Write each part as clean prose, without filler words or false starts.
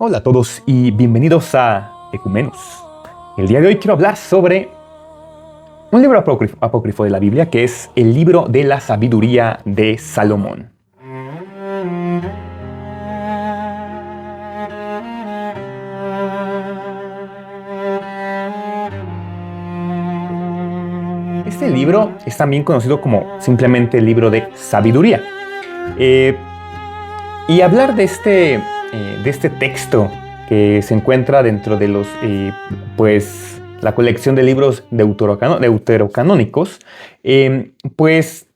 Hola a todos y bienvenidos a Ecumenos. El día de hoy quiero hablar sobre un libro apócrifo de la Biblia que es el libro de la sabiduría de Salomón. Este libro es también conocido como simplemente el libro de sabiduría. Y hablar de este texto que se encuentra dentro de la colección de libros deuterocanónicos, pues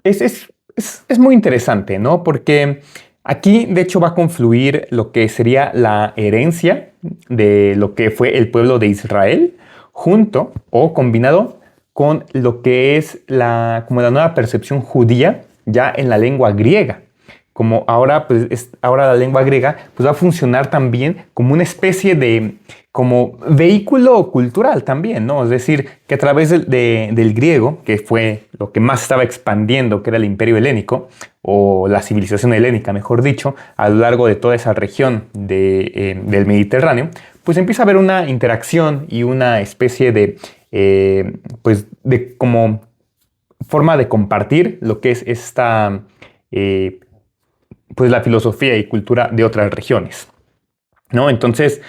es muy interesante, ¿no? Porque aquí, de hecho, va a confluir lo que sería la herencia de lo que fue el pueblo de Israel, junto o combinado con lo que es como la nueva percepción judía ya en la lengua griega. Como ahora, ahora la lengua griega pues va a funcionar también como una especie de como vehículo cultural también, ¿no? Es decir, que a través del griego, que fue lo que más estaba expandiendo, que era el imperio helénico, o la civilización helénica, mejor dicho, a lo largo de toda esa región del Mediterráneo, pues empieza a haber una interacción y una especie de como forma de compartir lo que es pues la filosofía y cultura de otras regiones, ¿no? Entonces,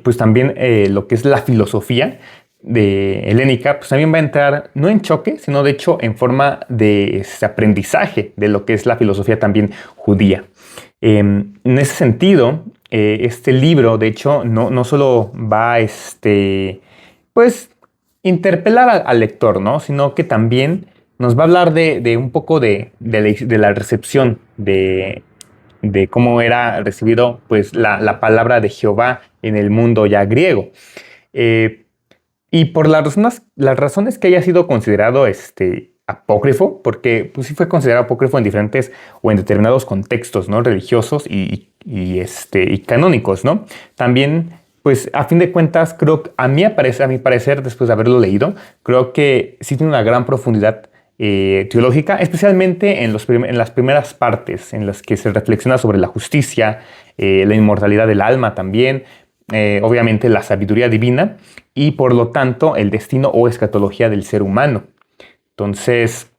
pues también lo que es la filosofía helénica, pues también va a entrar no en choque, sino de hecho en forma de aprendizaje de lo que es la filosofía también judía. En ese sentido, este libro, de hecho, no solo va a pues, interpelar al lector, ¿no? Sino que también nos va a hablar de un poco de la recepción de cómo era recibido pues, la palabra de Jehová en el mundo ya griego. Y por las razones que haya sido considerado apócrifo, porque pues, sí fue considerado apócrifo en diferentes o en determinados contextos, ¿no? Religiosos y canónicos, ¿no? También, pues a fin de cuentas, a mi parecer, después de haberlo leído, creo que sí tiene una gran profundidad teológica, especialmente en las primeras partes en las que se reflexiona sobre la justicia, la inmortalidad del alma también, obviamente la sabiduría divina y por lo tanto el destino o escatología del ser humano. Entonces,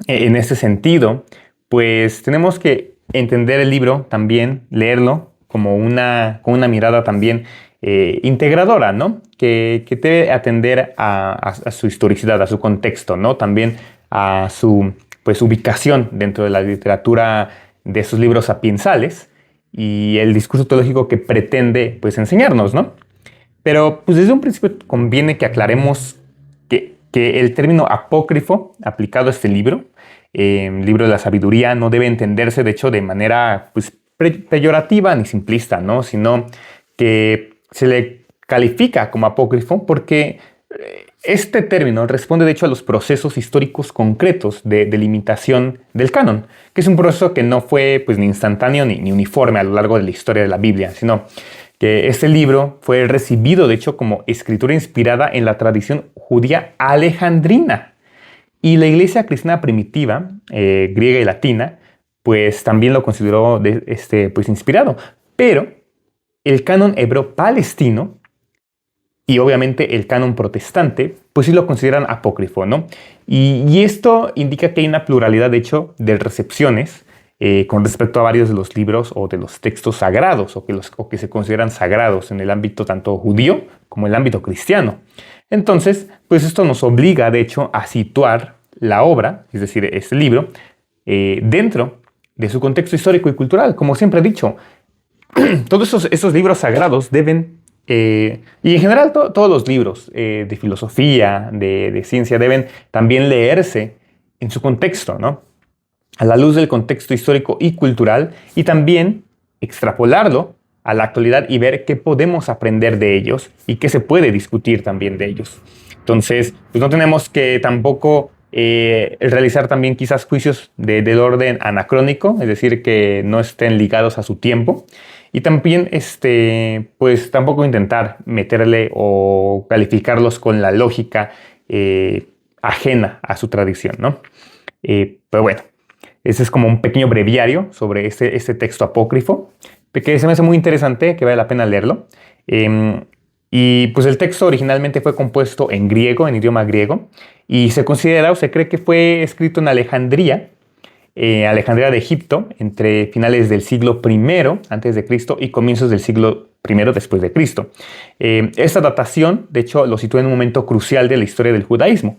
en ese sentido, pues tenemos que entender el libro también, leerlo como con una mirada también integradora, ¿no? Que debe atender a su historicidad, a su contexto, ¿no? También a su pues, ubicación dentro de la literatura de esos libros sapiensales y el discurso teológico que pretende pues, enseñarnos, ¿no? Pero pues desde un principio conviene que aclaremos que el término apócrifo aplicado a este libro, libro de la sabiduría, no debe entenderse de hecho de manera pues, peyorativa ni simplista, ¿no? Sino que se le califica como apócrifo porque este término responde de hecho a los procesos históricos concretos de delimitación del canon, que es un proceso que no fue pues, ni instantáneo ni uniforme a lo largo de la historia de la Biblia, sino que este libro fue recibido de hecho como escritura inspirada en la tradición judía alejandrina. Y la iglesia cristiana primitiva, griega y latina, pues también lo consideró pues, inspirado. Pero el canon hebreo palestino y obviamente el canon protestante, pues sí lo consideran apócrifo, ¿no? Y esto indica que hay una pluralidad, de hecho, de recepciones con respecto a varios de los libros o de los textos sagrados o que se consideran sagrados en el ámbito tanto judío como en el ámbito cristiano. Entonces, pues esto nos obliga, de hecho, a situar la obra, es decir, este libro, dentro de su contexto histórico y cultural. Como siempre he dicho, todos esos libros sagrados deben, y en general todos los libros de filosofía, de ciencia, deben también leerse en su contexto, ¿no? A la luz del contexto histórico y cultural, y también extrapolarlo a la actualidad y ver qué podemos aprender de ellos y qué se puede discutir también de ellos. Entonces, pues no tenemos que tampoco realizar también quizás juicios del orden anacrónico, es decir, que no estén ligados a su tiempo. Y también, pues tampoco intentar meterle o calificarlos con la lógica ajena a su tradición, ¿no? Pero bueno, ese es como un pequeño breviario sobre este texto apócrifo. que se me hace muy interesante, que vale la pena leerlo. Y pues el texto originalmente fue compuesto en griego, en idioma griego, y se considera o se cree que fue escrito en Alejandría, Alejandría de Egipto, entre finales del siglo I antes de Cristo y comienzos del siglo I después de Cristo. Esta datación, de hecho, lo sitúa en un momento crucial de la historia del judaísmo,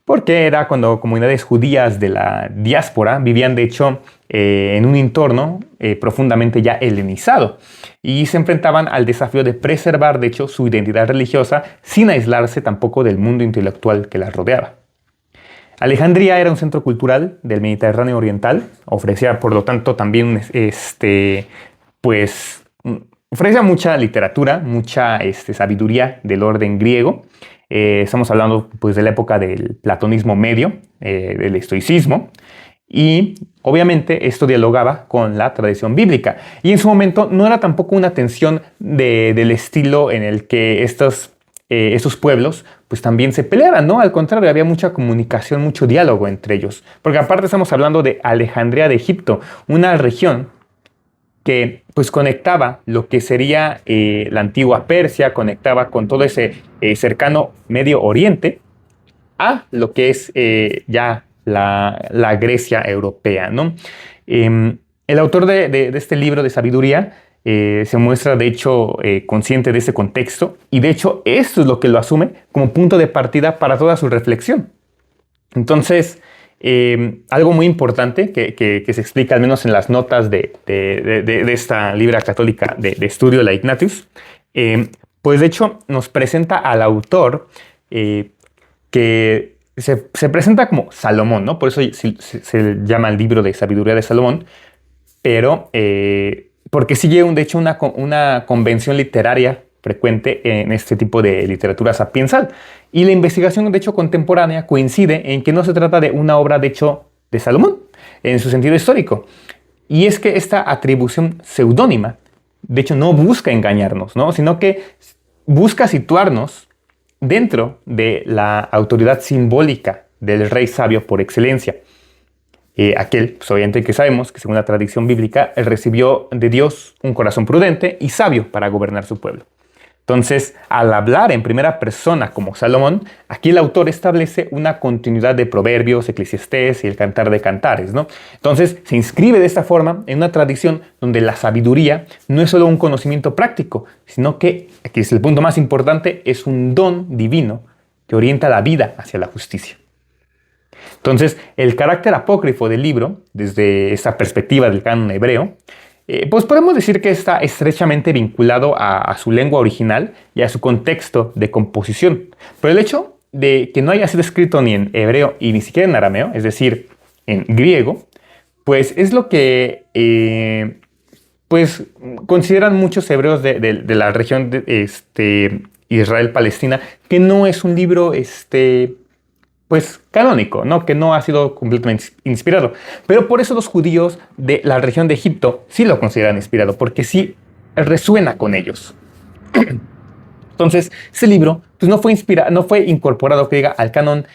porque era cuando comunidades judías de la diáspora vivían, de hecho, en un entorno profundamente ya helenizado y se enfrentaban al desafío de preservar, de hecho, su identidad religiosa sin aislarse tampoco del mundo intelectual que las rodeaba. Alejandría era un centro cultural del Mediterráneo Oriental, ofrecía por lo tanto también pues, ofrecía mucha literatura, mucha sabiduría del orden griego. Estamos hablando pues, de la época del platonismo medio, del estoicismo, y obviamente esto dialogaba con la tradición bíblica. Y en su momento no era tampoco una tensión del estilo en el que estos pueblos pues también se peleaban, ¿no? Al contrario, había mucha comunicación, mucho diálogo entre ellos. Porque aparte estamos hablando de Alejandría de Egipto, una región que pues conectaba lo que sería la antigua Persia, conectaba con todo ese cercano Medio Oriente a lo que es ya la Grecia europea, ¿no? El autor de este libro de sabiduría se muestra de hecho consciente de ese contexto y de hecho esto es lo que lo asume como punto de partida para toda su reflexión. Entonces, algo muy importante que se explica al menos en las notas de esta libra católica de estudio, la Ignatius, pues de hecho nos presenta al autor que se presenta como Salomón, ¿no? Por eso se llama el libro de sabiduría de Salomón, pero porque sigue de hecho una convención literaria frecuente en este tipo de literatura sapiensal. Y la investigación, de hecho, contemporánea coincide en que no se trata de una obra, de hecho, de Salomón, en su sentido histórico. Y es que esta atribución seudónima, de hecho, no busca engañarnos, ¿no? Sino que busca situarnos dentro de la autoridad simbólica del rey sabio por excelencia. Aquel, pues obviamente que sabemos que según la tradición bíblica, él recibió de Dios un corazón prudente y sabio para gobernar su pueblo. Entonces, al hablar en primera persona como Salomón, aquí el autor establece una continuidad de Proverbios, Eclesiastés y el Cantar de Cantares, ¿no? Entonces, se inscribe de esta forma en una tradición donde la sabiduría no es solo un conocimiento práctico, sino que, aquí es el punto más importante, es un don divino que orienta la vida hacia la justicia. Entonces, el carácter apócrifo del libro, desde esa perspectiva del canon hebreo, pues podemos decir que está estrechamente vinculado a su lengua original y a su contexto de composición. Pero el hecho de que no haya sido escrito ni en hebreo y ni siquiera en arameo, es decir, en griego, pues es lo que pues consideran muchos hebreos de la región de Israel-Palestina, que no es un libro pues canónico, ¿no? Que no ha sido completamente inspirado. Pero por eso los judíos de la región de Egipto sí lo consideran inspirado, porque sí resuena con ellos. Entonces, ese libro pues, no fue incorporado, que diga, al canon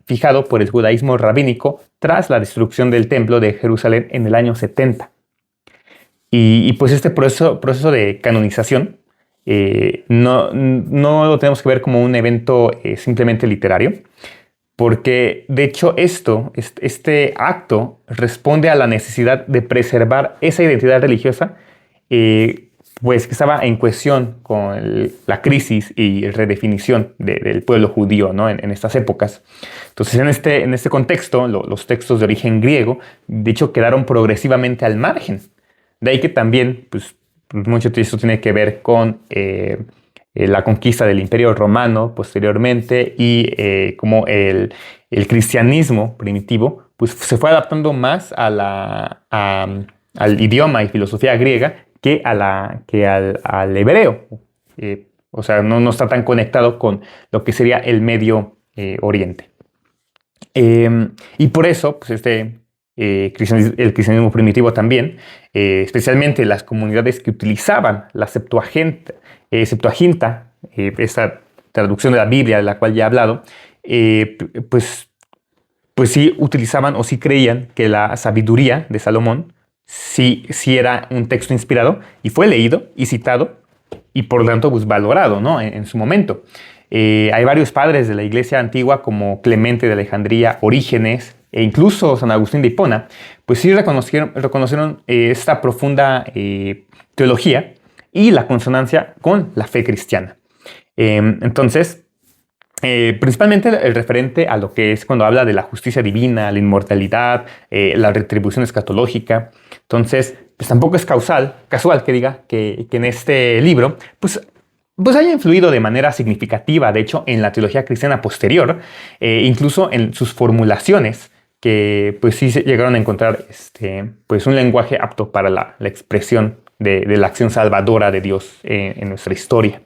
fijado por el judaísmo rabínico tras la destrucción del templo de Jerusalén en el año 70. Y pues este proceso de canonización no lo tenemos que ver como un evento simplemente literario, porque de hecho este acto responde a la necesidad de preservar esa identidad religiosa pues que estaba en cuestión con la crisis y redefinición del pueblo judío, ¿no? en estas épocas. Entonces en este contexto los textos de origen griego de hecho quedaron progresivamente al margen. De ahí que también pues, mucho de esto tiene que ver con la conquista del Imperio Romano posteriormente y cómo el cristianismo primitivo pues, se fue adaptando más al idioma y filosofía griega que al hebreo. O sea, no está tan conectado con lo que sería el Medio Oriente. Y por eso, pues el cristianismo primitivo también, especialmente las comunidades que utilizaban la Septuaginta, esta traducción de la Biblia de la cual ya he hablado, pues sí utilizaban o sí creían que la sabiduría de Salomón sí era un texto inspirado y fue leído y citado y por lo tanto pues, valorado, ¿no? en su momento. Hay varios padres de la iglesia antigua como Clemente de Alejandría, Orígenes e incluso San Agustín de Hipona, pues sí reconocieron esta profunda teología y la consonancia con la fe cristiana. Entonces, principalmente el referente a lo que es cuando habla de la justicia divina, la inmortalidad, la retribución escatológica. Entonces, pues tampoco es casual que diga que en este libro, pues haya influido de manera significativa, de hecho, en la teología cristiana posterior, incluso en sus formulaciones, que pues sí se llegaron a encontrar pues un lenguaje apto para la expresión de la acción salvadora de Dios en nuestra historia.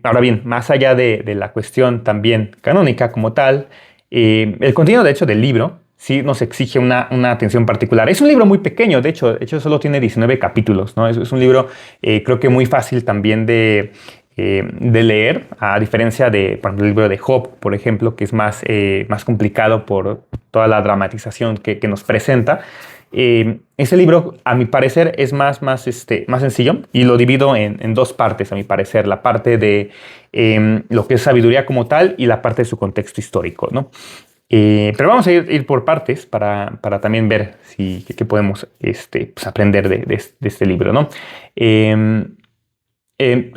Ahora bien, más allá de la cuestión también canónica como tal, el contenido de hecho del libro sí nos exige una atención particular. Es un libro muy pequeño, de hecho solo tiene 19 capítulos, ¿no? Es un libro creo que muy fácil también de leer, a diferencia de, por ejemplo, el libro de Job, por ejemplo, que es más complicado por toda la dramatización que nos presenta. Ese libro, a mi parecer, es más sencillo y lo divido en dos partes, a mi parecer. La parte de lo que es sabiduría como tal y la parte de su contexto histórico, ¿no? Pero vamos a ir por partes para también ver qué podemos pues aprender de este libro, ¿no?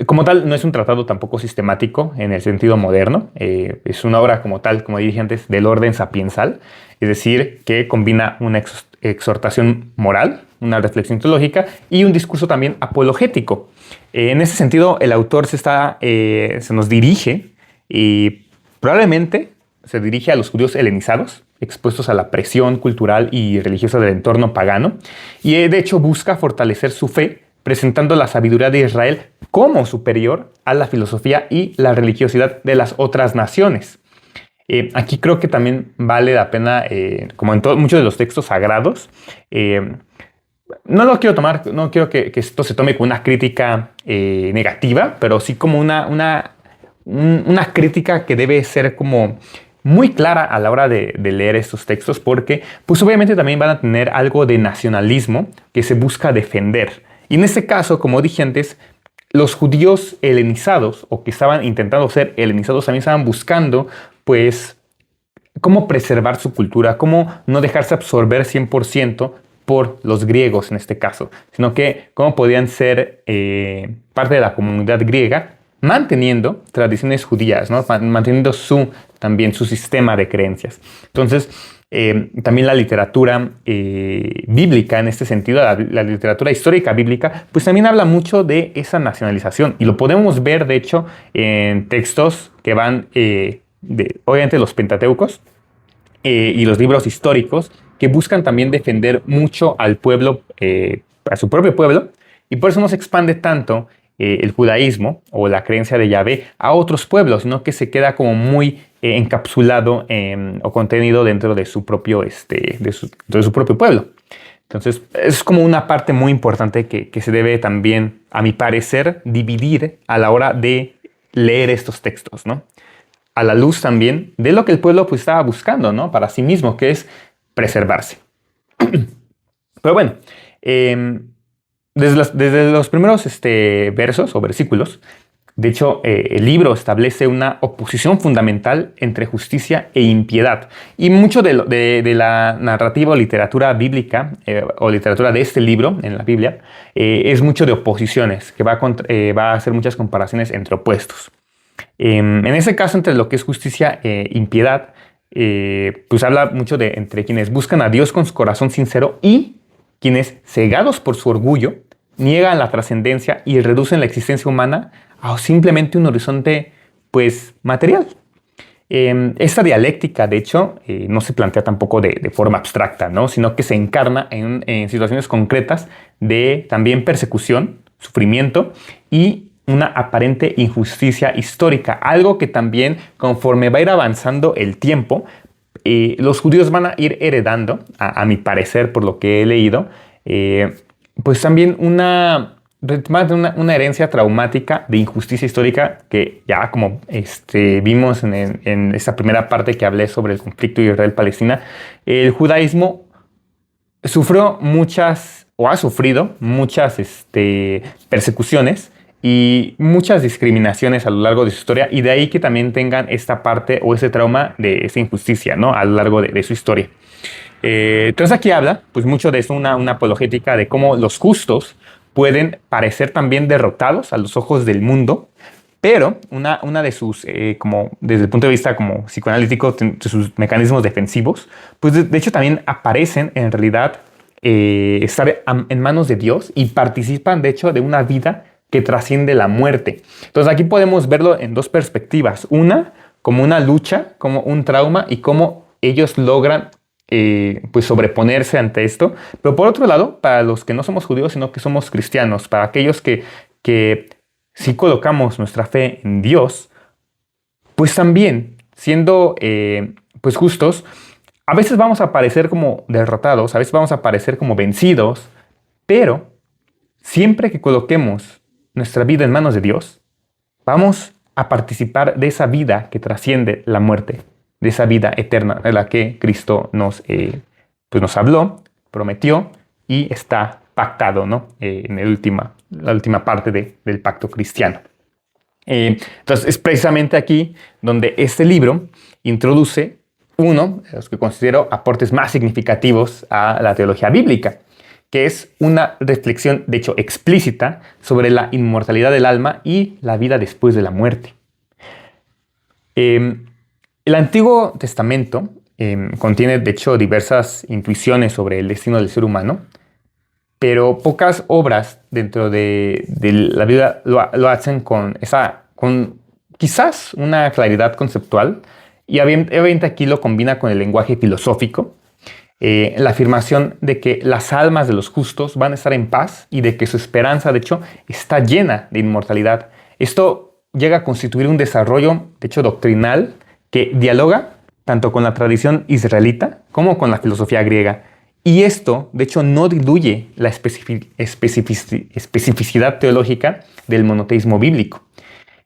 Como tal, no es un tratado tampoco sistemático en el sentido moderno. Es una obra como tal, como dije antes, del orden sapiensal, es decir, que combina una exhortación moral, una reflexión teológica y un discurso también apologético. En ese sentido, el autor se nos dirige y probablemente se dirige a los judíos helenizados, expuestos a la presión cultural y religiosa del entorno pagano, y de hecho busca fortalecer su fe presentando la sabiduría de Israel como superior a la filosofía y la religiosidad de las otras naciones. Aquí creo que también vale la pena, como en muchos de los textos sagrados, no quiero que esto se tome como una crítica negativa, pero sí como una crítica que debe ser como muy clara a la hora de leer estos textos, porque pues obviamente también van a tener algo de nacionalismo que se busca defender. Y en este caso, como dije antes, los judíos helenizados o que estaban intentando ser helenizados también estaban buscando pues cómo preservar su cultura, cómo no dejarse absorber 100% por los griegos en este caso, sino que cómo podían ser parte de la comunidad griega manteniendo tradiciones judías, ¿no? Manteniendo también su sistema de creencias. Entonces, también la literatura bíblica en este sentido, la literatura histórica bíblica, pues también habla mucho de esa nacionalización y lo podemos ver de hecho en textos que van obviamente los Pentateucos y los libros históricos que buscan también defender mucho al pueblo, a su propio pueblo, y por eso no se expande tanto el judaísmo o la creencia de Yahvé a otros pueblos, sino que se queda como muy encapsulado o contenido dentro de su propio, de su propio pueblo. Entonces, es como una parte muy importante que se debe también, a mi parecer, dividir a la hora de leer estos textos, ¿no? A la luz también de lo que el pueblo pues, estaba buscando, ¿no? Para sí mismo, que es preservarse. Pero bueno, desde los primeros versos o versículos, de hecho, el libro establece una oposición fundamental entre justicia e impiedad. Y mucho de la narrativa o literatura bíblica o literatura de este libro en la Biblia es mucho de oposiciones, que va a hacer muchas comparaciones entre opuestos. En ese caso, entre lo que es justicia e impiedad, pues habla mucho de entre quienes buscan a Dios con su corazón sincero y quienes, cegados por su orgullo, niegan la trascendencia y reducen la existencia humana a simplemente un horizonte, pues, material. Esta dialéctica, de hecho, no se plantea tampoco de forma abstracta, ¿no? Sino que se encarna en situaciones concretas de también persecución, sufrimiento y una aparente injusticia histórica. Algo que también, conforme va a ir avanzando el tiempo, los judíos van a ir heredando, a mi parecer, por lo que he leído, pues también una herencia traumática de injusticia histórica que ya como vimos en esta primera parte que hablé sobre el conflicto Israel-Palestina, el judaísmo sufrió muchas, o ha sufrido muchas persecuciones y muchas discriminaciones a lo largo de su historia, y de ahí que también tengan esta parte o ese trauma de esa injusticia, ¿no? A lo largo de su historia. Entonces aquí habla pues mucho de eso, una apologética de cómo los justos pueden parecer también derrotados a los ojos del mundo, pero una de sus, como desde el punto de vista como psicoanalítico, de sus mecanismos defensivos, pues de hecho también aparecen en realidad estar en manos de Dios y participan de hecho de una vida que trasciende la muerte. Entonces aquí podemos verlo en dos perspectivas. Una, como una lucha, como un trauma y cómo ellos logran pues sobreponerse ante esto. Pero por otro lado, para los que no somos judíos, sino que somos cristianos, para aquellos que si colocamos nuestra fe en Dios, pues también, siendo pues justos, a veces vamos a parecer como derrotados, a veces vamos a parecer como vencidos, pero siempre que coloquemos nuestra vida en manos de Dios, vamos a participar de esa vida que trasciende la muerte, de esa vida eterna de la que Cristo pues nos habló, prometió y está pactado, ¿no? En la última parte del pacto cristiano. Entonces es precisamente aquí donde este libro introduce uno de los que considero aportes más significativos a la teología bíblica, que es una reflexión, de hecho explícita, sobre la inmortalidad del alma y la vida después de la muerte. El Antiguo Testamento contiene, de hecho, diversas intuiciones sobre el destino del ser humano, pero pocas obras dentro de la Biblia lo hacen con quizás una claridad conceptual, y obviamente aquí lo combina con el lenguaje filosófico, la afirmación de que las almas de los justos van a estar en paz y de que su esperanza, de hecho, está llena de inmortalidad. Esto llega a constituir un desarrollo, de hecho, doctrinal que dialoga tanto con la tradición israelita como con la filosofía griega. Y esto, de hecho, no diluye la especificidad teológica del monoteísmo bíblico.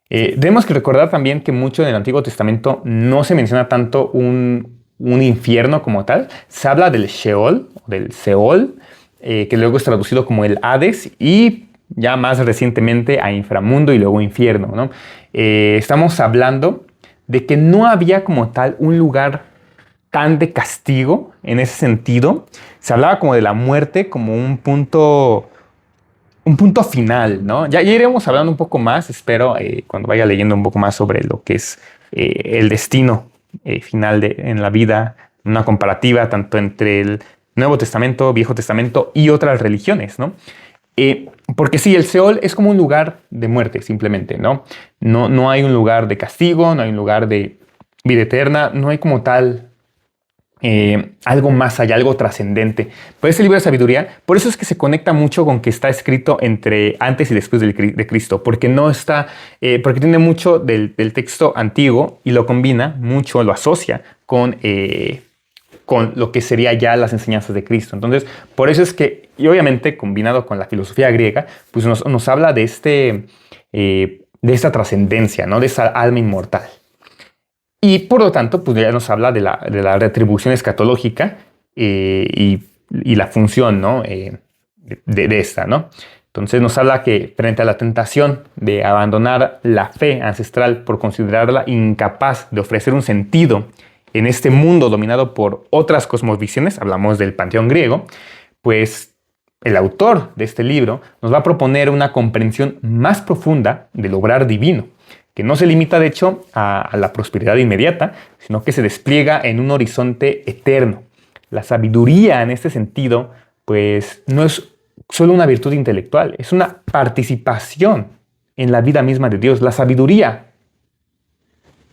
Tenemos que recordar también que mucho en el Antiguo Testamento no se menciona tanto un infierno como tal. Se habla del Sheol, del Seol, que luego es traducido como el Hades, y ya más recientemente a inframundo y luego infierno, ¿no? Estamos hablando de que no había como tal un lugar tan de castigo en ese sentido. Se hablaba como de la muerte como un punto final, ¿no? Ya iremos hablando un poco más, espero, cuando vaya leyendo un poco más sobre lo que es el destino final en la vida, una comparativa tanto entre el Nuevo Testamento, Viejo Testamento y otras religiones, ¿no? Porque sí, el Seol es como un lugar de muerte, simplemente, ¿no? No hay un lugar de castigo, no hay un lugar de vida eterna, no hay como tal algo más allá, algo trascendente. Pero este libro de sabiduría, por eso es que se conecta mucho con que está escrito entre antes y después de Cristo, porque no está, porque tiene mucho del texto antiguo y lo combina mucho, lo asocia con lo que sería ya las enseñanzas de Cristo. Entonces, por eso es que, y obviamente combinado con la filosofía griega, pues nos habla de esta trascendencia, ¿no? De esa alma inmortal. Y por lo tanto, pues ya nos habla de la retribución escatológica y la función, ¿no? de esta, ¿no? Entonces nos habla que frente a la tentación de abandonar la fe ancestral por considerarla incapaz de ofrecer un sentido en este mundo dominado por otras cosmovisiones, hablamos del panteón griego, pues el autor de este libro nos va a proponer una comprensión más profunda del obrar divino, que no se limita de hecho a la prosperidad inmediata, sino que se despliega en un horizonte eterno. La sabiduría en este sentido, pues no es solo una virtud intelectual, es una participación en la vida misma de Dios. La sabiduría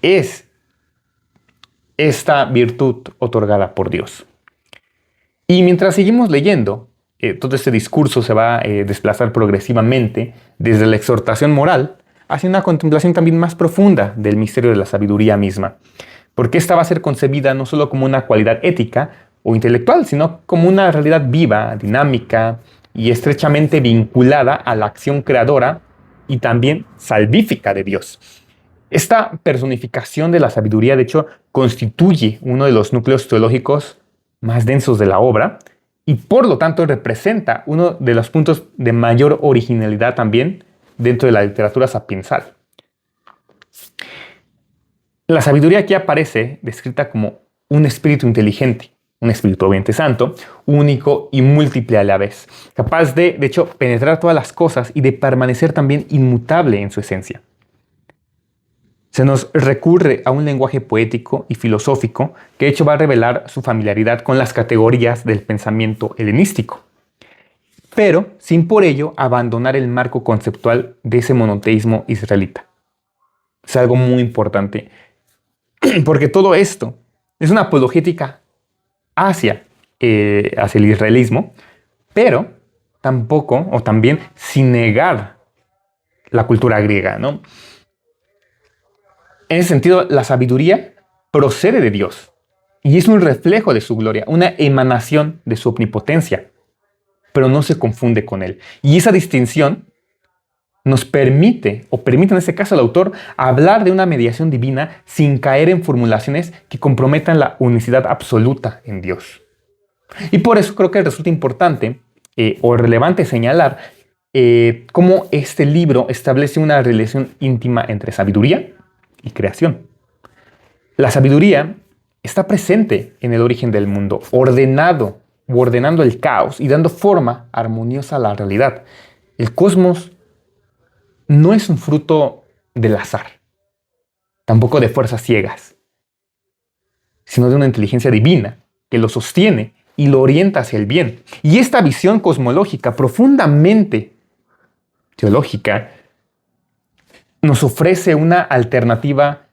es esta virtud otorgada por Dios. Y mientras seguimos leyendo, todo este discurso se va a desplazar progresivamente desde la exhortación moral hacia una contemplación también más profunda del misterio de la sabiduría misma, porque esta va a ser concebida no solo como una cualidad ética o intelectual, sino como una realidad viva, dinámica y estrechamente vinculada a la acción creadora y también salvífica de Dios. Esta personificación de la sabiduría, de hecho, constituye uno de los núcleos teológicos más densos de la obra, y por lo tanto representa uno de los puntos de mayor originalidad también dentro de la literatura sapiensal. La sabiduría aquí aparece descrita como un espíritu inteligente, un espíritu obviamente santo, único y múltiple a la vez, capaz de hecho, penetrar todas las cosas y de permanecer también inmutable en su esencia. Se nos recurre a un lenguaje poético y filosófico que de hecho va a revelar su familiaridad con las categorías del pensamiento helenístico, pero sin por ello abandonar el marco conceptual de ese monoteísmo israelita. Es algo muy importante, porque todo esto es una apologética hacia el israelismo, pero tampoco, o también sin negar la cultura griega, ¿no? En ese sentido, la sabiduría procede de Dios y es un reflejo de su gloria, una emanación de su omnipotencia, pero no se confunde con él. Y esa distinción nos permite, o permite en este caso al autor, hablar de una mediación divina sin caer en formulaciones que comprometan la unicidad absoluta en Dios. Y por eso creo que resulta importante o relevante señalar cómo este libro establece una relación íntima entre sabiduría y creación. La sabiduría está presente en el origen del mundo, ordenando el caos y dando forma armoniosa a la realidad. El cosmos no es un fruto del azar, tampoco de fuerzas ciegas, sino de una inteligencia divina que lo sostiene y lo orienta hacia el bien. Y esta visión cosmológica profundamente teológica nos ofrece una alternativa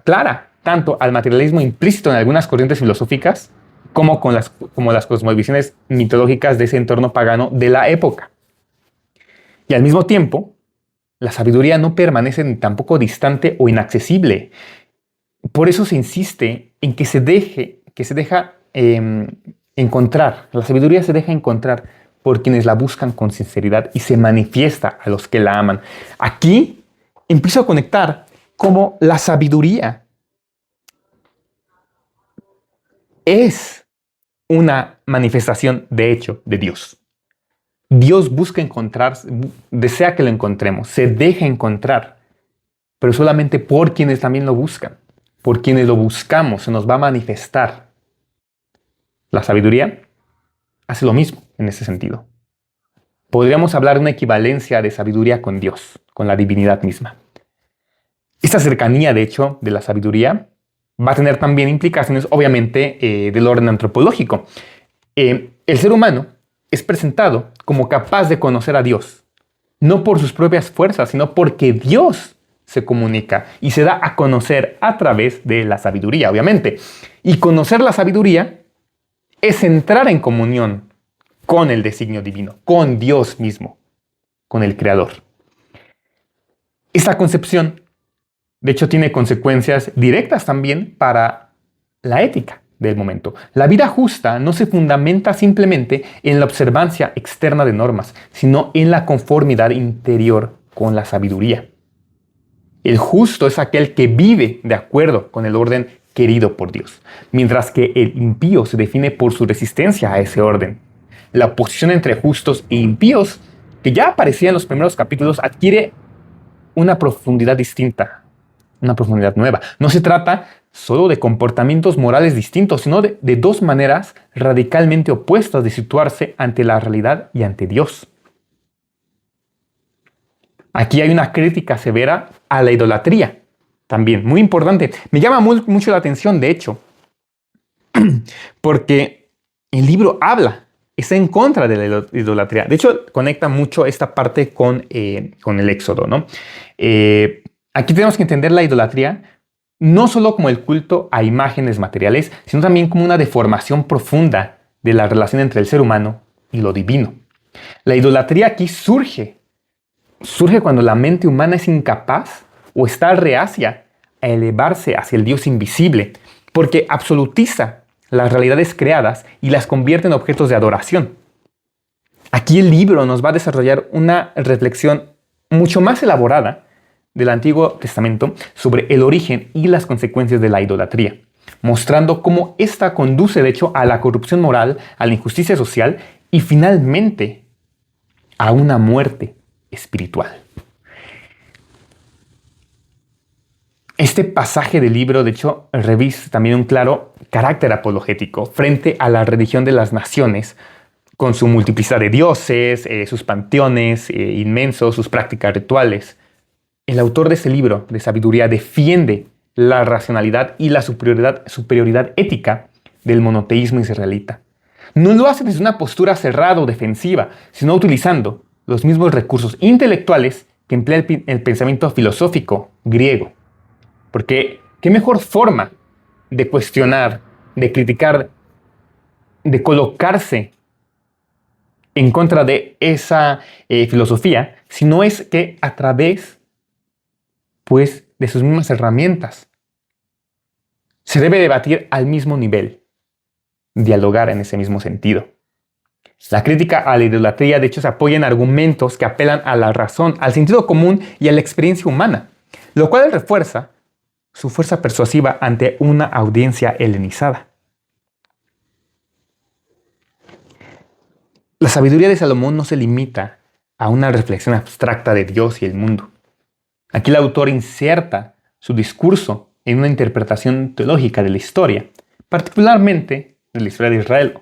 clara, tanto al materialismo implícito en algunas corrientes filosóficas, como las cosmovisiones mitológicas de ese entorno pagano de la época. Y al mismo tiempo, la sabiduría no permanece ni tampoco distante o inaccesible. Por eso se insiste en que se deja encontrar, la sabiduría se deja encontrar por quienes la buscan con sinceridad y se manifiesta a los que la aman. Aquí empiezo a conectar cómo la sabiduría es una manifestación de hecho de Dios. Dios busca encontrarse, desea que lo encontremos, se deja encontrar, pero solamente por quienes también lo buscan, por quienes lo buscamos, se nos va a manifestar. La sabiduría hace lo mismo en ese sentido. Podríamos hablar de una equivalencia de sabiduría con Dios, con la divinidad misma. Esta cercanía, de hecho, de la sabiduría va a tener también implicaciones, obviamente, del orden antropológico. El ser humano es presentado como capaz de conocer a Dios, no por sus propias fuerzas, sino porque Dios se comunica y se da a conocer a través de la sabiduría, obviamente. Y conocer la sabiduría es entrar en comunión con el designio divino, con Dios mismo, con el Creador. Esta concepción, de hecho, tiene consecuencias directas también para la ética del momento. La vida justa no se fundamenta simplemente en la observancia externa de normas, sino en la conformidad interior con la sabiduría. El justo es aquel que vive de acuerdo con el orden querido por Dios, mientras que el impío se define por su resistencia a ese orden. La oposición entre justos e impíos, que ya aparecía en los primeros capítulos, adquiere una profundidad distinta, una profundidad nueva. No se trata solo de comportamientos morales distintos, sino de dos maneras radicalmente opuestas de situarse ante la realidad y ante Dios. Aquí hay una crítica severa a la idolatría, también muy importante. Me llama mucho la atención, de hecho, porque el libro está en contra de la idolatría. De hecho, conecta mucho esta parte con el Éxodo, ¿no? Aquí tenemos que entender la idolatría no solo como el culto a imágenes materiales, sino también como una deformación profunda de la relación entre el ser humano y lo divino. La idolatría aquí surge cuando la mente humana es incapaz o está reacia a elevarse hacia el Dios invisible, porque absolutiza las realidades creadas y las convierte en objetos de adoración. Aquí el libro nos va a desarrollar una reflexión mucho más elaborada del Antiguo Testamento sobre el origen y las consecuencias de la idolatría. mostrando cómo ésta conduce, de hecho, a la corrupción moral, a la injusticia social y finalmente a una muerte espiritual. Este pasaje del libro, de hecho, reviste también un claro carácter apologético frente a la religión de las naciones, con su multiplicidad de dioses, sus panteones inmensos, sus prácticas rituales. El autor de este libro de sabiduría defiende la racionalidad y la superioridad ética del monoteísmo israelita. No lo hace desde una postura cerrada o defensiva, sino utilizando los mismos recursos intelectuales que emplea el pensamiento filosófico griego. Porque qué mejor forma de cuestionar, de criticar, de colocarse en contra de esa filosofía, si no es que a través, pues, de sus mismas herramientas. Se debe debatir al mismo nivel, dialogar en ese mismo sentido. La crítica a la idolatría, de hecho, se apoya en argumentos que apelan a la razón, al sentido común y a la experiencia humana, lo cual refuerza su fuerza persuasiva ante una audiencia helenizada. La sabiduría de Salomón no se limita a una reflexión abstracta de Dios y el mundo. Aquí el autor inserta su discurso en una interpretación teológica de la historia, particularmente de la historia de Israel.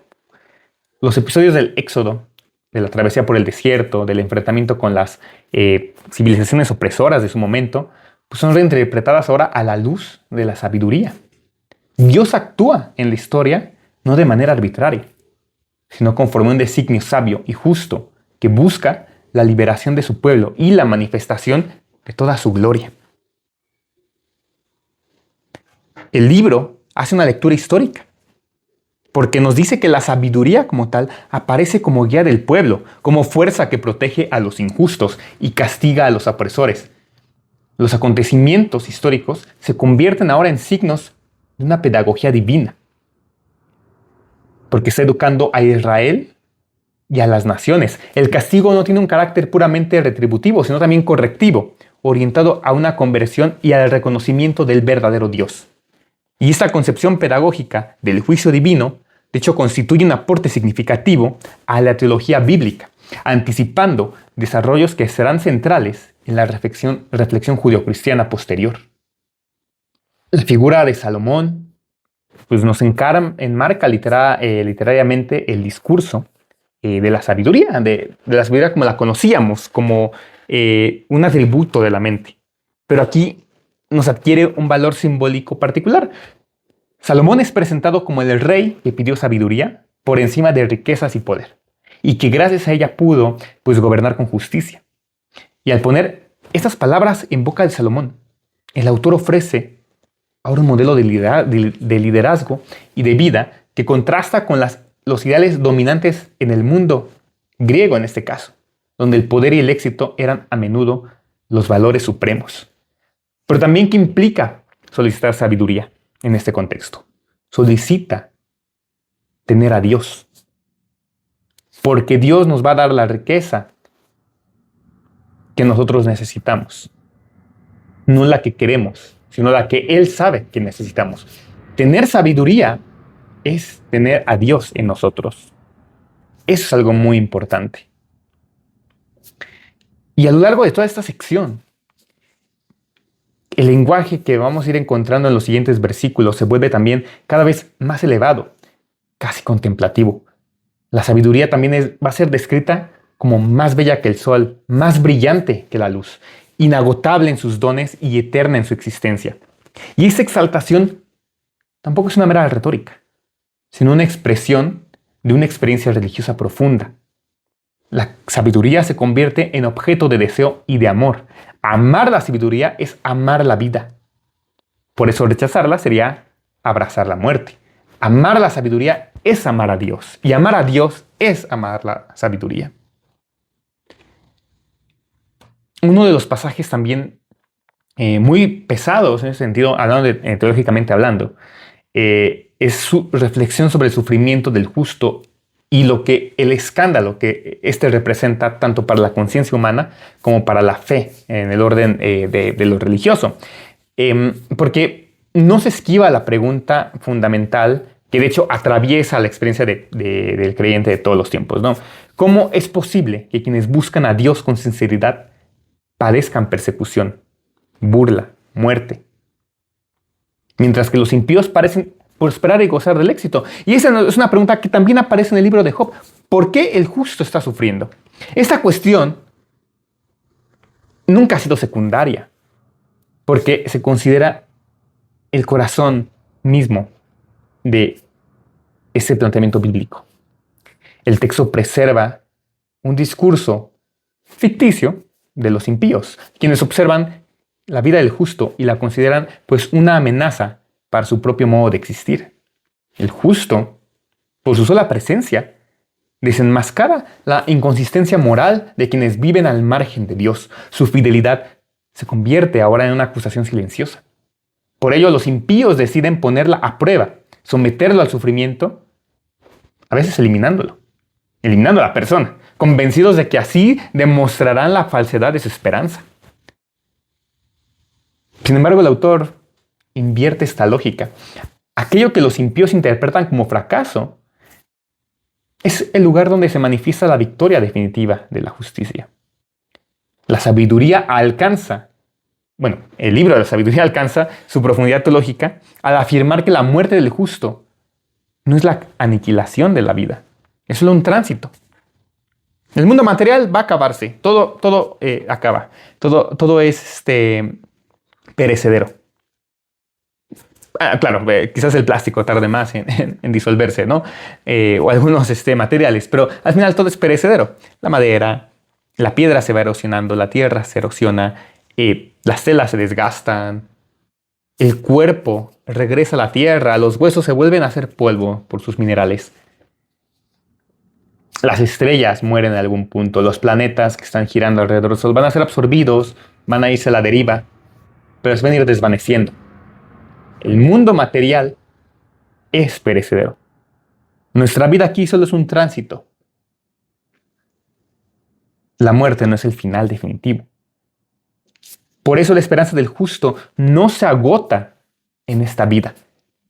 Los episodios del Éxodo, de la travesía por el desierto, del enfrentamiento con las civilizaciones opresoras de su momento, pues son reinterpretadas ahora a la luz de la sabiduría. Dios actúa en la historia no de manera arbitraria, sino conforme a un designio sabio y justo que busca la liberación de su pueblo y la manifestación de toda su gloria. El libro hace una lectura histórica, porque nos dice que la sabiduría como tal aparece como guía del pueblo, como fuerza que protege a los injustos y castiga a los opresores. Los acontecimientos históricos se convierten ahora en signos de una pedagogía divina, porque está educando a Israel y a las naciones. El castigo no tiene un carácter puramente retributivo, sino también correctivo, orientado a una conversión y al reconocimiento del verdadero Dios. Y esta concepción pedagógica del juicio divino, de hecho, constituye un aporte significativo a la teología bíblica, anticipando desarrollos que serán centrales en la reflexión judeocristiana posterior. La figura de Salomón pues nos enmarca literariamente el discurso de la sabiduría, de la sabiduría como la conocíamos, como un atributo de la mente. Pero aquí nos adquiere un valor simbólico particular. Salomón es presentado como el rey que pidió sabiduría por encima de riquezas y poder, y que gracias a ella pudo pues gobernar con justicia. Y al poner estas palabras en boca de Salomón, el autor ofrece ahora un modelo de liderazgo y de vida que contrasta con los ideales dominantes en el mundo griego en este caso, donde el poder y el éxito eran a menudo los valores supremos. Pero también que implica solicitar sabiduría en este contexto. Solicita tener a Dios, porque Dios nos va a dar la riqueza que nosotros necesitamos, no la que queremos, sino la que Él sabe que necesitamos. Tener sabiduría es tener a Dios en nosotros. Eso es algo muy importante. Y a lo largo de toda esta sección, el lenguaje que vamos a ir encontrando en los siguientes versículos se vuelve también cada vez más elevado, casi contemplativo. La sabiduría también va a ser descrita como más bella que el sol, más brillante que la luz, inagotable en sus dones y eterna en su existencia. Y esa exaltación tampoco es una mera retórica, sino una expresión de una experiencia religiosa profunda. La sabiduría se convierte en objeto de deseo y de amor. Amar la sabiduría es amar la vida. Por eso rechazarla sería abrazar la muerte. Amar la sabiduría es amar a Dios. Y amar a Dios es amar la sabiduría. Uno de los pasajes también muy pesados en ese sentido, teológicamente hablando, es su reflexión sobre el sufrimiento del justo y el escándalo que éste representa tanto para la conciencia humana como para la fe en el orden de lo religioso. Porque no se esquiva la pregunta fundamental que de hecho atraviesa la experiencia del creyente de todos los tiempos, ¿no? ¿Cómo es posible que quienes buscan a Dios con sinceridad padezcan persecución, burla, muerte, mientras que los impíos parecen prosperar y gozar del éxito? Y esa es una pregunta que también aparece en el libro de Job. ¿Por qué el justo está sufriendo? Esta cuestión nunca ha sido secundaria, porque se considera el corazón mismo de ese planteamiento bíblico. El texto preserva un discurso ficticio de los impíos, quienes observan la vida del justo y la consideran pues una amenaza para su propio modo de existir. El justo, por su sola presencia, desenmascara la inconsistencia moral de quienes viven al margen de Dios. Su fidelidad se convierte ahora en una acusación silenciosa. Por ello, los impíos deciden ponerla a prueba, someterlo al sufrimiento, a veces eliminando a la persona, convencidos de que así demostrarán la falsedad de su esperanza. Sin embargo, el autor invierte esta lógica. Aquello que los impíos interpretan como fracaso es el lugar donde se manifiesta la victoria definitiva de la justicia. La sabiduría alcanza, el libro de la sabiduría alcanza su profundidad teológica al afirmar que la muerte del justo no es la aniquilación de la vida, es solo un tránsito. El mundo material va a acabarse, todo acaba, todo es perecedero. Claro, quizás el plástico tarde más en disolverse, ¿no? O algunos materiales, pero al final todo es perecedero. La madera, la piedra se va erosionando, la tierra se erosiona, las telas se desgastan, el cuerpo regresa a la tierra, los huesos se vuelven a hacer polvo por sus minerales. Las estrellas mueren en algún punto, los planetas que están girando alrededor del Sol van a ser absorbidos, van a irse a la deriva, pero se van a ir desvaneciendo. El mundo material es perecedero. Nuestra vida aquí solo es un tránsito. La muerte no es el final definitivo. Por eso la esperanza del justo no se agota en esta vida.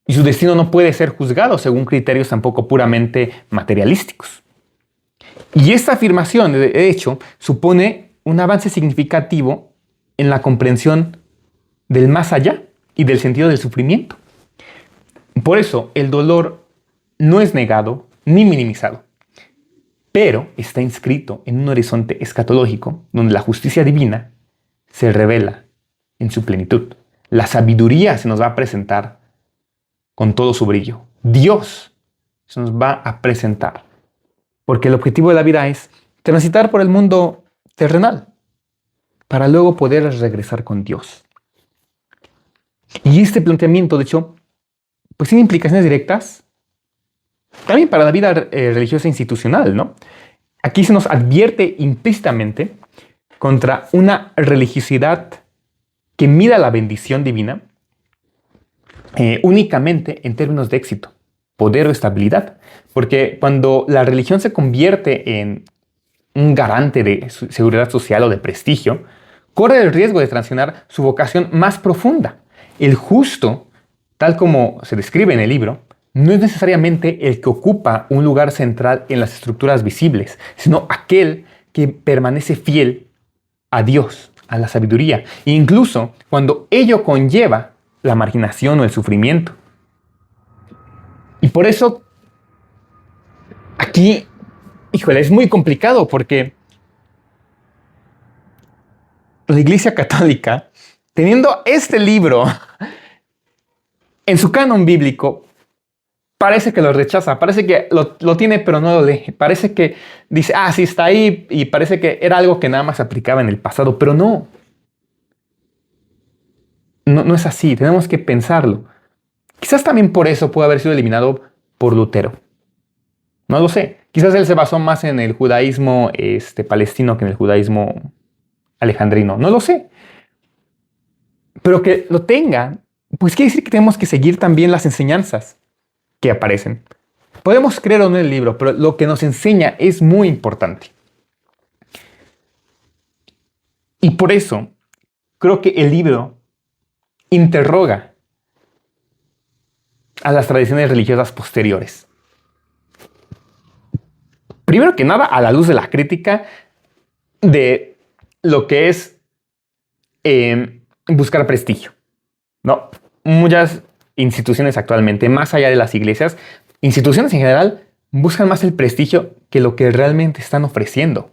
Y su destino no puede ser juzgado según criterios tampoco puramente materialísticos. Y esta afirmación, de hecho, supone un avance significativo en la comprensión del más allá y del sentido del sufrimiento. Por eso, el dolor no es negado ni minimizado, pero está inscrito en un horizonte escatológico donde la justicia divina se revela en su plenitud. La sabiduría se nos va a presentar con todo su brillo. Dios se nos va a presentar, porque el objetivo de la vida es transitar por el mundo terrenal para luego poder regresar con Dios. Y este planteamiento, de hecho, pues tiene implicaciones directas también para la vida religiosa institucional, ¿no? Aquí se nos advierte implícitamente contra una religiosidad que mida la bendición divina únicamente en términos de éxito, poder o estabilidad. Porque cuando la religión se convierte en un garante de seguridad social o de prestigio, corre el riesgo de traicionar su vocación más profunda. El justo, tal como se describe en el libro, no es necesariamente el que ocupa un lugar central en las estructuras visibles, sino aquel que permanece fiel a Dios, a la sabiduría, incluso cuando ello conlleva la marginación o el sufrimiento. Y por eso, aquí, es muy complicado porque la Iglesia Católica, teniendo este libro en su canon bíblico, parece que lo rechaza, parece que lo tiene pero no lo lee, parece que dice, sí está ahí, y parece que era algo que nada más se aplicaba en el pasado, pero no es así, tenemos que pensarlo. Quizás también por eso puede haber sido eliminado por Lutero. No lo sé, quizás él se basó más en el judaísmo palestino que en el judaísmo alejandrino, no lo sé. Pero que lo tenga, pues quiere decir que tenemos que seguir también las enseñanzas que aparecen. Podemos creer o no en el libro, pero lo que nos enseña es muy importante. Y por eso creo que el libro interroga a las tradiciones religiosas posteriores. Primero que nada, a la luz de la crítica de lo que es buscar prestigio, ¿no? Muchas instituciones actualmente, más allá de las iglesias, instituciones en general, buscan más el prestigio que lo que realmente están ofreciendo.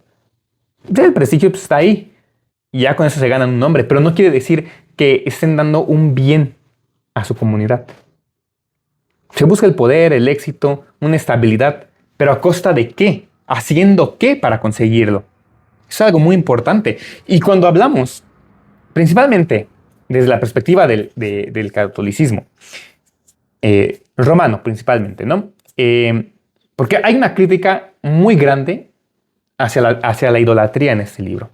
El prestigio pues, está ahí. Y ya con eso se ganan un nombre, pero no quiere decir que estén dando un bien a su comunidad. Se busca el poder, el éxito, una estabilidad, pero ¿a costa de qué? ¿Haciendo qué para conseguirlo? Es algo muy importante. Y cuando hablamos, principalmente desde la perspectiva del catolicismo, romano principalmente, ¿no? Porque hay una crítica muy grande hacia la idolatría en este libro.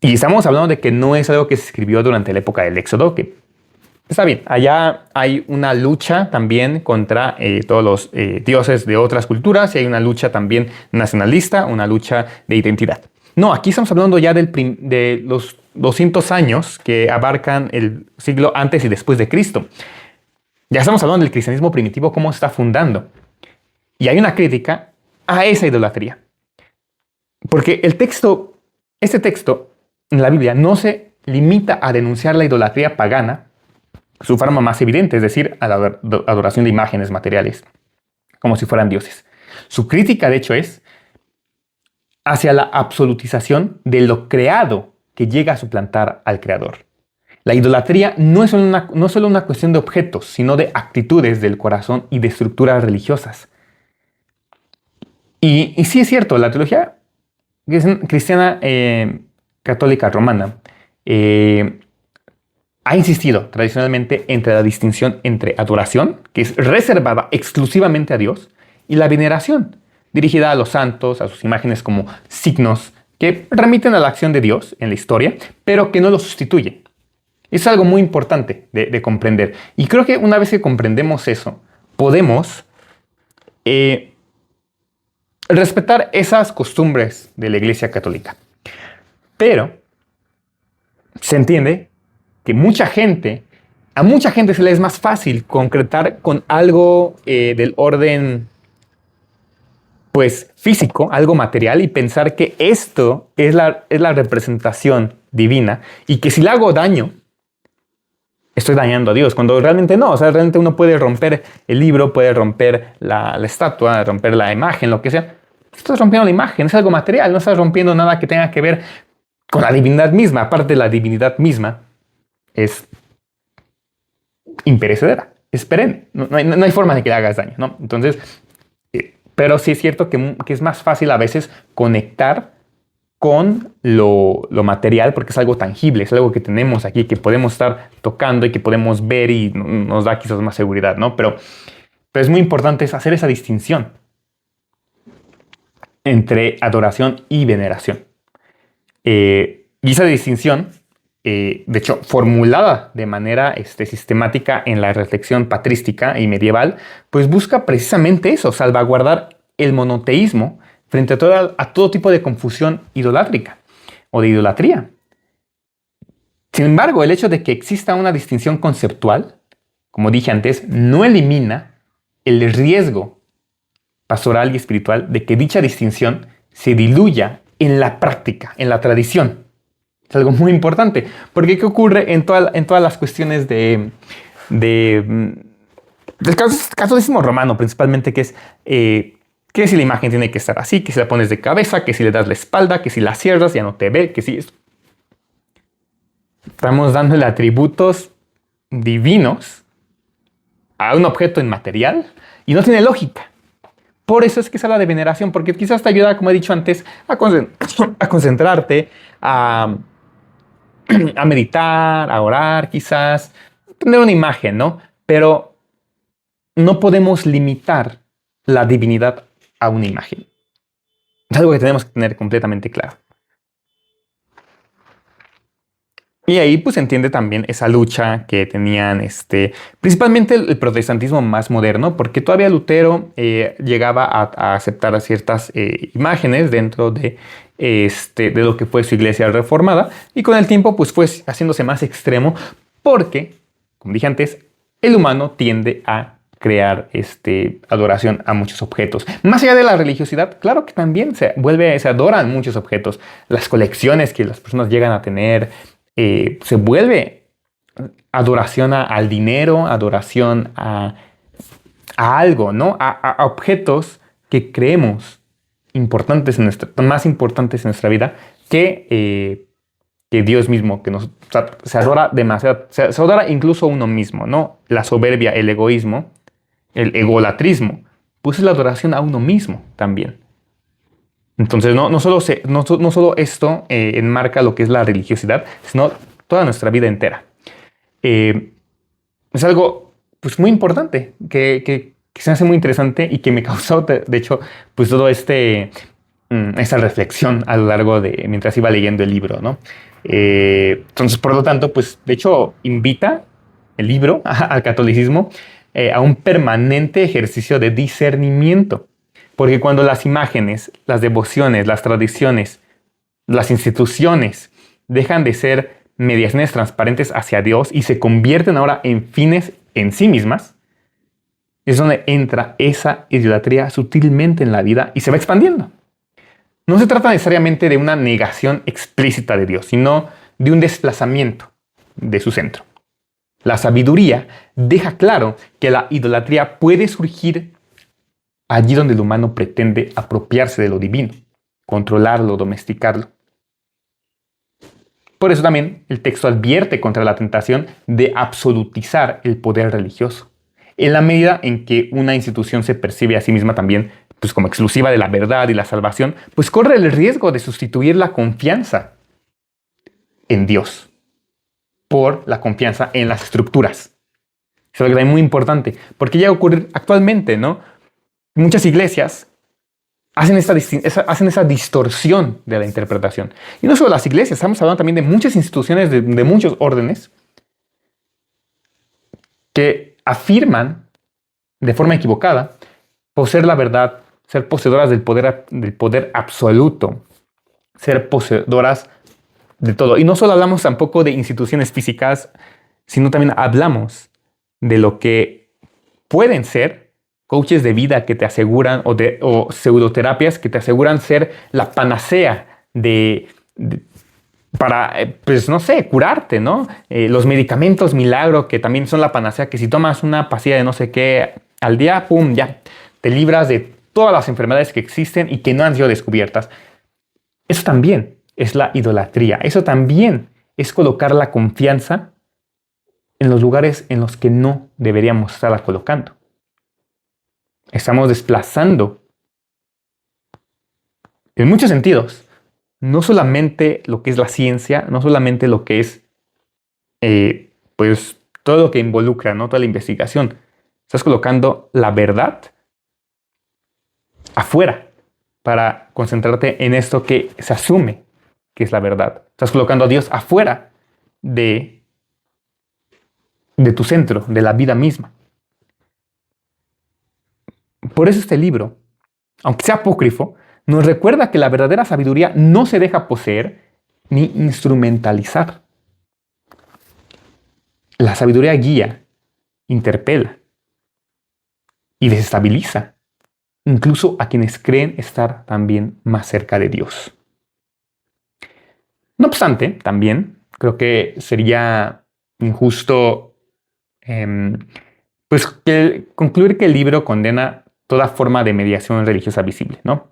Y estamos hablando de que no es algo que se escribió durante la época del Éxodo, que está bien. Allá hay una lucha también contra todos los dioses de otras culturas y hay una lucha también nacionalista, una lucha de identidad. No, aquí estamos hablando ya de los 200 años que abarcan el siglo antes y después de Cristo. Ya estamos hablando del cristianismo primitivo, cómo se está fundando. Y hay una crítica a esa idolatría. Porque este texto en la Biblia no se limita a denunciar la idolatría pagana, su forma más evidente, es decir, a la adoración de imágenes materiales, como si fueran dioses. Su crítica, de hecho, es hacia la absolutización de lo creado que llega a suplantar al creador. La idolatría no es solo una cuestión de objetos, sino de actitudes del corazón y de estructuras religiosas. Y sí es cierto, la teología cristiana católica romana ha insistido tradicionalmente entre la distinción entre adoración, que es reservada exclusivamente a Dios, y la veneración, dirigida a los santos, a sus imágenes como signos que remiten a la acción de Dios en la historia, pero que no lo sustituye. Es algo muy importante de comprender. Y creo que una vez que comprendemos eso, podemos respetar esas costumbres de la Iglesia Católica. Pero se entiende que a mucha gente se le es más fácil concretar con algo del orden pues físico, algo material, y pensar que esto es la representación divina y que si le hago daño, estoy dañando a Dios, cuando realmente no. O sea, realmente uno puede romper el libro, puede romper la estatua, romper la imagen, lo que sea. Estás rompiendo la imagen, es algo material, no estás rompiendo nada que tenga que ver con la divinidad misma. Aparte, la divinidad misma es imperecedera, es perenne. No hay forma de que le hagas daño, ¿no? Entonces, pero sí es cierto que es más fácil a veces conectar con lo material, porque es algo tangible, es algo que tenemos aquí, que podemos estar tocando y que podemos ver y nos da quizás más seguridad, ¿no? Pero es muy importante hacer esa distinción entre adoración y veneración. Y esa distinción, de hecho, formulada de manera sistemática en la reflexión patrística y medieval, pues busca precisamente eso, salvaguardar el monoteísmo frente a todo tipo de confusión idolátrica o de idolatría. Sin embargo, el hecho de que exista una distinción conceptual, como dije antes, no elimina el riesgo pastoral y espiritual de que dicha distinción se diluya en la práctica, en la tradición. Es algo muy importante, porque ¿qué ocurre en todas las cuestiones del catolicismo romano principalmente, que es que si la imagen tiene que estar así, que si la pones de cabeza, que si le das la espalda, que si la cierras ya no te ve, que si... Estamos dándole atributos divinos a un objeto inmaterial y no tiene lógica. Por eso es que se habla de veneración, porque quizás te ayuda, como he dicho antes, a concentrarte, a meditar, a orar, quizás, tener una imagen, ¿no? Pero no podemos limitar la divinidad a una imagen. Es algo que tenemos que tener completamente claro. Y ahí pues se entiende también esa lucha que tenían principalmente el protestantismo más moderno, porque todavía Lutero llegaba a aceptar ciertas imágenes dentro de lo que fue su iglesia reformada, y con el tiempo pues fue haciéndose más extremo porque, como dije antes, el humano tiende a crear adoración a muchos objetos. Más allá de la religiosidad, claro que también se adoran muchos objetos. Las colecciones que las personas llegan a tener, se vuelve adoración al dinero, adoración a algo, ¿no? A objetos que creemos más importantes en nuestra vida que Dios mismo, se adora demasiado, se adora incluso a uno mismo, ¿no? La soberbia, el egoísmo, el egolatrismo, pues es la adoración a uno mismo también. Entonces, no solo esto enmarca lo que es la religiosidad, sino toda nuestra vida entera. Es algo pues, muy importante, que se me hace muy interesante y que me causó, de hecho, pues todo esta reflexión a lo largo mientras iba leyendo el libro, ¿no? Entonces, por lo tanto, pues, de hecho, invita el libro al catolicismo a un permanente ejercicio de discernimiento. Porque cuando las imágenes, las devociones, las tradiciones, las instituciones dejan de ser mediaciones transparentes hacia Dios y se convierten ahora en fines en sí mismas, es donde entra esa idolatría sutilmente en la vida y se va expandiendo. No se trata necesariamente de una negación explícita de Dios, sino de un desplazamiento de su centro. La sabiduría deja claro que la idolatría puede surgir allí donde el humano pretende apropiarse de lo divino, controlarlo, domesticarlo. Por eso también el texto advierte contra la tentación de absolutizar el poder religioso, en la medida en que una institución se percibe a sí misma también pues, como exclusiva de la verdad y la salvación, pues corre el riesgo de sustituir la confianza en Dios por la confianza en las estructuras. Es algo muy importante, porque ya ocurre actualmente, ¿no? Muchas iglesias hacen esa distorsión de la interpretación. Y no solo las iglesias, estamos hablando también de muchas instituciones de muchos órdenes que afirman de forma equivocada poseer la verdad, ser poseedoras del poder absoluto, ser poseedoras de todo. Y no solo hablamos tampoco de instituciones físicas, sino también hablamos de lo que pueden ser coaches de vida que te aseguran o pseudoterapias que te aseguran ser la panacea para, pues no sé, curarte, ¿no? Los medicamentos milagro que también son la panacea, que si tomas una pastilla de no sé qué al día, ¡pum!, ya, te libras de todas las enfermedades que existen y que no han sido descubiertas. Eso también es la idolatría. Eso también es colocar la confianza en los lugares en los que no deberíamos estarla colocando. Estamos desplazando, en muchos sentidos, no solamente lo que es la ciencia, no solamente lo que es pues todo lo que involucra, ¿no? Toda la investigación. Estás colocando la verdad afuera para concentrarte en esto que se asume que es la verdad. Estás colocando a Dios afuera de tu centro, de la vida misma. Por eso este libro, aunque sea apócrifo, nos recuerda que la verdadera sabiduría no se deja poseer ni instrumentalizar. La sabiduría guía, interpela y desestabiliza, incluso a quienes creen estar también más cerca de Dios. No obstante, también creo que sería injusto pues concluir que el libro condena toda forma de mediación religiosa visible, ¿no?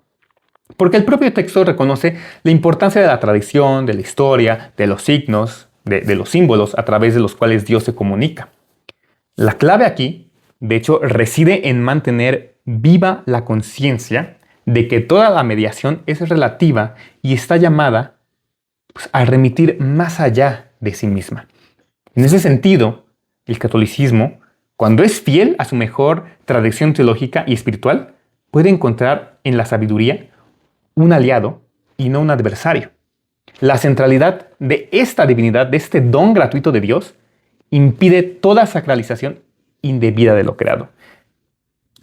Porque el propio texto reconoce la importancia de la tradición, de la historia, de los signos, de los símbolos a través de los cuales Dios se comunica. La clave aquí, de hecho, reside en mantener viva la conciencia de que toda la mediación es relativa y está llamada pues, a remitir más allá de sí misma. En ese sentido, el catolicismo, cuando es fiel a su mejor tradición teológica y espiritual, puede encontrar en la sabiduría un aliado y no un adversario. La centralidad de esta divinidad, de este don gratuito de Dios, impide toda sacralización indebida de lo creado.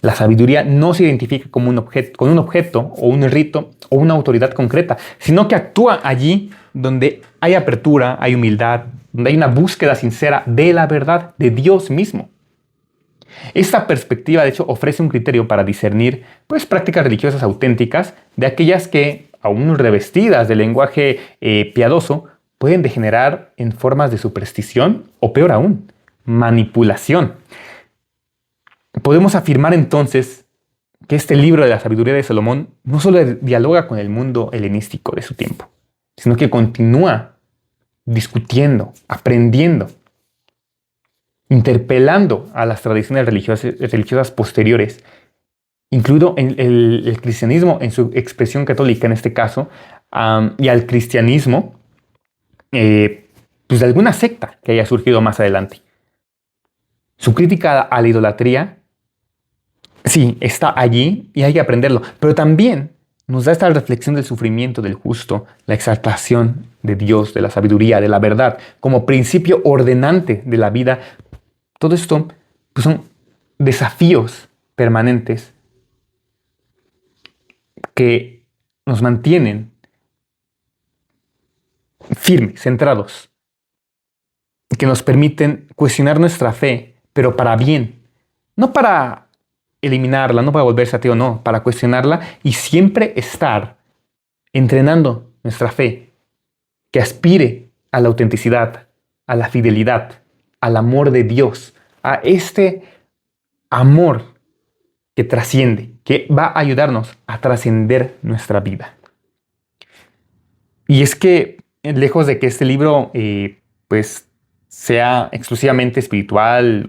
La sabiduría no se identifica como con un objeto o un rito o una autoridad concreta, sino que actúa allí donde hay apertura, hay humildad, donde hay una búsqueda sincera de la verdad, de Dios mismo. Esta perspectiva, de hecho, ofrece un criterio para discernir pues, prácticas religiosas auténticas de aquellas que, aún revestidas de lenguaje piadoso, pueden degenerar en formas de superstición o, peor aún, manipulación. Podemos afirmar entonces que este libro de la sabiduría de Salomón no solo dialoga con el mundo helenístico de su tiempo, sino que continúa discutiendo, aprendiendo, interpelando a las tradiciones religiosas posteriores, incluido el cristianismo en su expresión católica en este caso, y al cristianismo pues de alguna secta que haya surgido más adelante. Su crítica a la idolatría, sí, está allí y hay que aprenderlo, pero también nos da esta reflexión del sufrimiento del justo, la exaltación de Dios, de la sabiduría, de la verdad, como principio ordenante de la vida. Todo esto pues, son desafíos permanentes que nos mantienen firmes, centrados, que nos permiten cuestionar nuestra fe, pero para bien, no para eliminarla, no para volverse ateo, no, para cuestionarla y siempre estar entrenando nuestra fe, que aspire a la autenticidad, a la fidelidad, al amor de Dios, a este amor que trasciende, que va a ayudarnos a trascender nuestra vida. Y es que, lejos de que este libro pues sea exclusivamente espiritual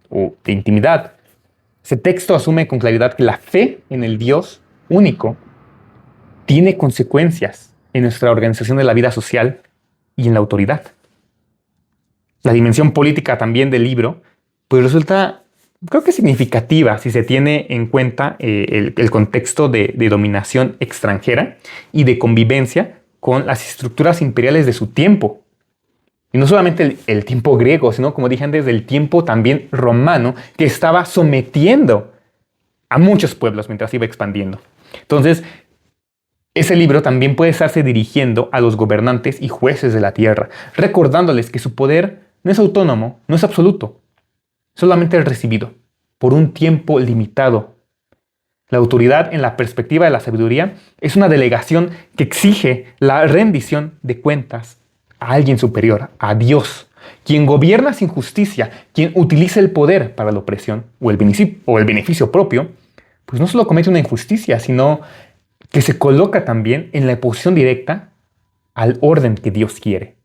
o de intimidad, ese texto asume con claridad que la fe en el Dios único tiene consecuencias en nuestra organización de la vida social y en la autoridad. La dimensión política también del libro pues resulta, creo que significativa si se tiene en cuenta el contexto de dominación extranjera y de convivencia con las estructuras imperiales de su tiempo. Y no solamente el tiempo griego, sino, como dije antes, del tiempo también romano, que estaba sometiendo a muchos pueblos mientras iba expandiendo. Entonces, ese libro también puede estarse dirigiendo a los gobernantes y jueces de la tierra, recordándoles que su poder no es autónomo, no es absoluto, solamente es recibido por un tiempo limitado. La autoridad, en la perspectiva de la sabiduría, es una delegación que exige la rendición de cuentas a alguien superior, a Dios, quien gobierna sin justicia, quien utiliza el poder para la opresión o el beneficio propio, pues no solo comete una injusticia, sino que se coloca también en la oposición directa al orden que Dios quiere.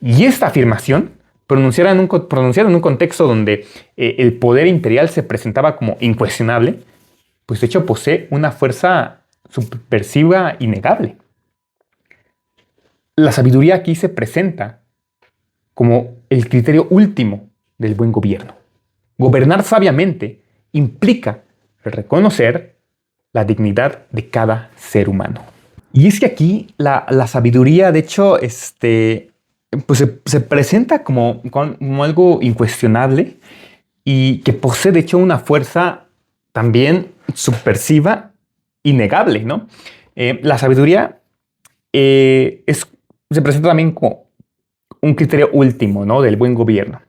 Y esta afirmación, pronunciada en un contexto donde el poder imperial se presentaba como incuestionable, pues de hecho posee una fuerza subversiva innegable. La sabiduría aquí se presenta como el criterio último del buen gobierno. Gobernar sabiamente implica reconocer la dignidad de cada ser humano. Y es que aquí la sabiduría, de hecho, pues se presenta como algo incuestionable y que posee, de hecho, una fuerza también subversiva innegable, ¿no? La sabiduría se presenta también como un criterio último, ¿no?, del buen gobierno.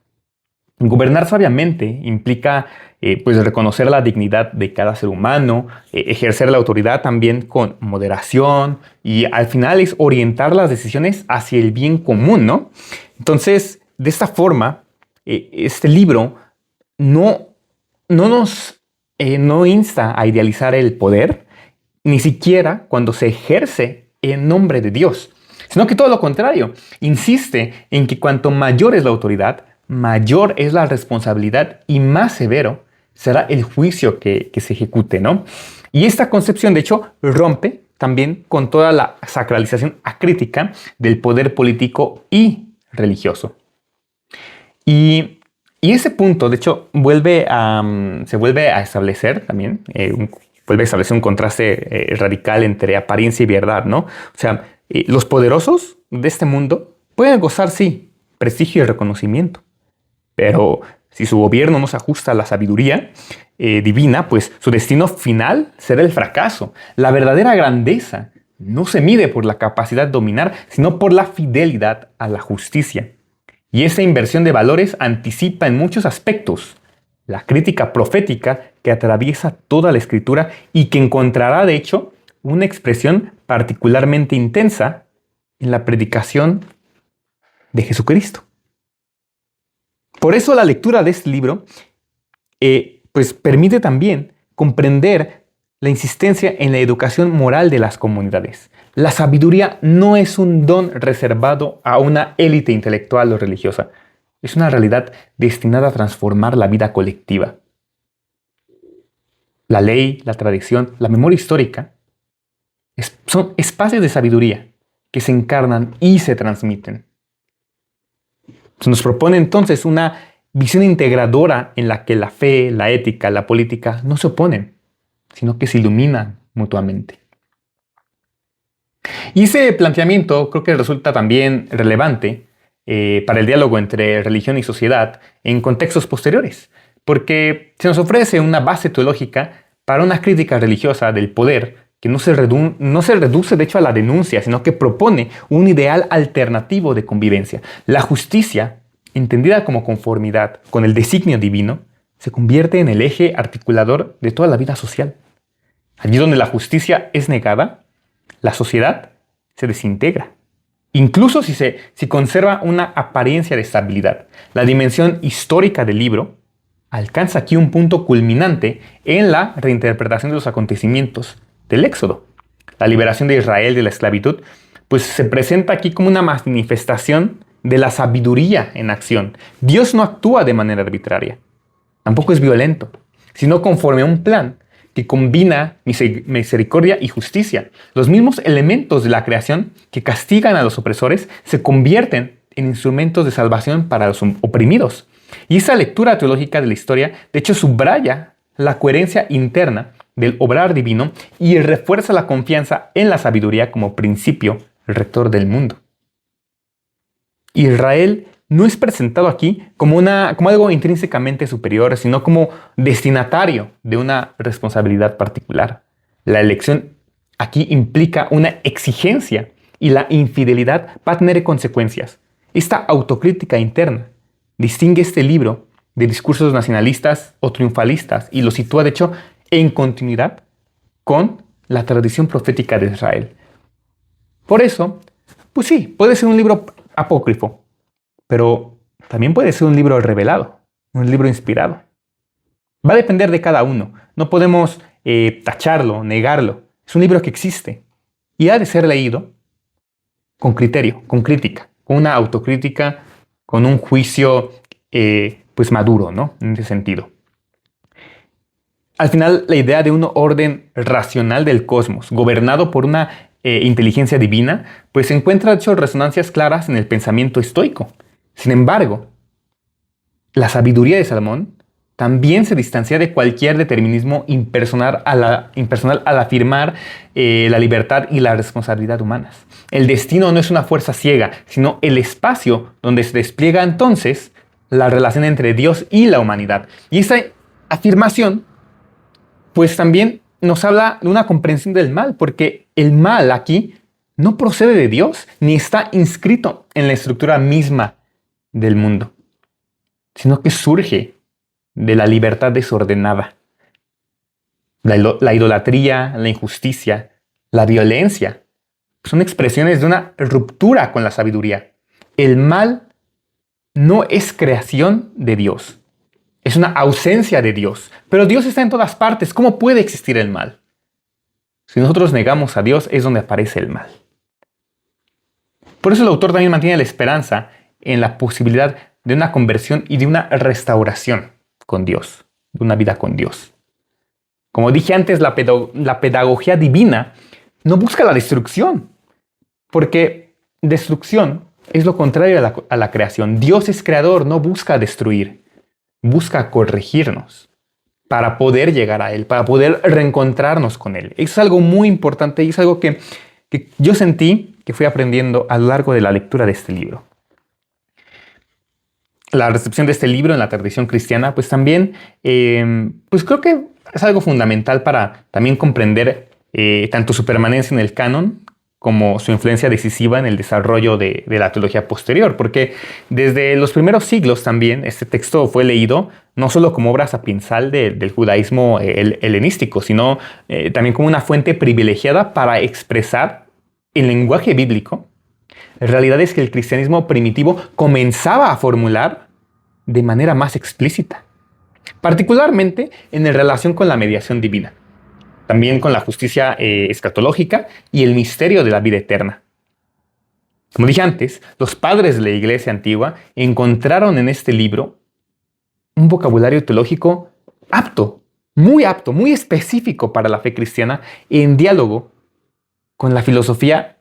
Gobernar sabiamente implica pues reconocer la dignidad de cada ser humano, ejercer la autoridad también con moderación y al final es orientar las decisiones hacia el bien común, ¿no? Entonces, de esta forma, este libro no insta a idealizar el poder, ni siquiera cuando se ejerce en nombre de Dios, sino que todo lo contrario, insiste en que cuanto mayor es la autoridad, mayor es la responsabilidad y más severo será el juicio que se ejecute, ¿no? Y esta concepción, de hecho, rompe también con toda la sacralización acrítica del poder político y religioso. Y ese punto, de hecho, se vuelve a establecer también, vuelve a establecer un contraste radical entre apariencia y verdad, ¿no? O sea, los poderosos de este mundo pueden gozar, sí, prestigio y reconocimiento, pero si su gobierno no se ajusta a la sabiduría divina, pues su destino final será el fracaso. La verdadera grandeza no se mide por la capacidad de dominar, sino por la fidelidad a la justicia. Y esa inversión de valores anticipa en muchos aspectos la crítica profética que atraviesa toda la escritura y que encontrará, de hecho, una expresión particularmente intensa en la predicación de Jesucristo. Por eso la lectura de este libro pues permite también comprender la insistencia en la educación moral de las comunidades. La sabiduría no es un don reservado a una élite intelectual o religiosa. Es una realidad destinada a transformar la vida colectiva. La ley, la tradición, la memoria histórica son espacios de sabiduría que se encarnan y se transmiten. Se nos propone entonces una visión integradora en la que la fe, la ética, la política no se oponen, sino que se iluminan mutuamente. Y ese planteamiento creo que resulta también relevante para el diálogo entre religión y sociedad en contextos posteriores, porque se nos ofrece una base teológica para una crítica religiosa del poder que no se reduce de hecho a la denuncia, sino que propone un ideal alternativo de convivencia. La justicia, entendida como conformidad con el designio divino, se convierte en el eje articulador de toda la vida social. Allí donde la justicia es negada, la sociedad se desintegra, incluso si conserva una apariencia de estabilidad. La dimensión histórica del libro alcanza aquí un punto culminante en la reinterpretación de los acontecimientos del Éxodo. La liberación de Israel de la esclavitud pues se presenta aquí como una manifestación de la sabiduría en acción. Dios no actúa de manera arbitraria, tampoco es violento, sino conforme a un plan que combina misericordia y justicia. Los mismos elementos de la creación que castigan a los opresores se convierten en instrumentos de salvación para los oprimidos. Y esa lectura teológica de la historia, de hecho, subraya la coherencia interna del obrar divino y refuerza la confianza en la sabiduría como principio rector del mundo. Israel no es presentado aquí como algo intrínsecamente superior, sino como destinatario de una responsabilidad particular. La elección aquí implica una exigencia y la infidelidad va a tener consecuencias. Esta autocrítica interna distingue este libro de discursos nacionalistas o triunfalistas y lo sitúa, de hecho, en continuidad con la tradición profética de Israel. Por eso, pues sí, puede ser un libro apócrifo, pero también puede ser un libro revelado, un libro inspirado. Va a depender de cada uno. No podemos tacharlo, negarlo. Es un libro que existe y ha de ser leído con criterio, con crítica, con una autocrítica, con un juicio pues maduro, ¿no? En ese sentido. Al final, la idea de un orden racional del cosmos, gobernado por una inteligencia divina, pues encuentra, de hecho, resonancias claras en el pensamiento estoico. Sin embargo, la sabiduría de Salomón también se distancia de cualquier determinismo impersonal al afirmar la libertad y la responsabilidad humanas. El destino no es una fuerza ciega, sino el espacio donde se despliega entonces la relación entre Dios y la humanidad. Y esa afirmación pues también nos habla de una comprensión del mal, porque el mal aquí no procede de Dios, ni está inscrito en la estructura misma del mundo, sino que surge de la libertad desordenada. La idolatría, la injusticia, la violencia, son expresiones de una ruptura con la sabiduría. El mal no es creación de Dios. Es una ausencia de Dios. Pero Dios está en todas partes. ¿Cómo puede existir el mal? Si nosotros negamos a Dios, es donde aparece el mal. Por eso el autor también mantiene la esperanza en la posibilidad de una conversión y de una restauración con Dios, de una vida con Dios. Como dije antes, la pedagogía divina no busca la destrucción, porque destrucción es lo contrario a la creación. Dios es creador, no busca destruir. Busca corregirnos para poder llegar a Él, para poder reencontrarnos con Él. Eso es algo muy importante y es algo que yo sentí que fui aprendiendo a lo largo de la lectura de este libro. La recepción de este libro en la tradición cristiana, pues también, pues creo que es algo fundamental para también comprender tanto su permanencia en el canon como su influencia decisiva en el desarrollo de la teología posterior, porque desde los primeros siglos también este texto fue leído no solo como obra sapiensal del judaísmo helenístico, sino también como una fuente privilegiada para expresar en lenguaje bíblico realidades que el cristianismo primitivo comenzaba a formular de manera más explícita, particularmente en relación con la mediación divina, también con la justicia escatológica y el misterio de la vida eterna. Como dije antes, los padres de la Iglesia antigua encontraron en este libro un vocabulario teológico apto, muy específico para la fe cristiana, en diálogo con la filosofía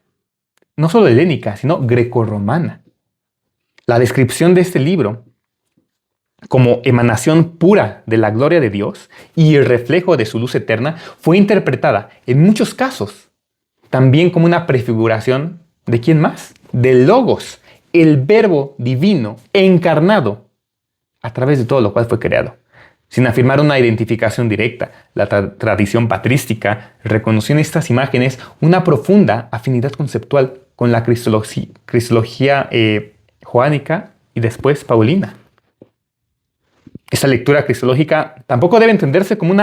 no solo helénica, sino grecorromana. La descripción de este libro como emanación pura de la gloria de Dios y el reflejo de su luz eterna fue interpretada en muchos casos también como una prefiguración ¿de quién más? Del Logos, el Verbo divino encarnado a través de todo lo cual fue creado. Sin afirmar una identificación directa, la tradición patrística reconoció en estas imágenes una profunda afinidad conceptual con la cristología joánica y después paulina. Esta lectura cristológica tampoco debe entenderse como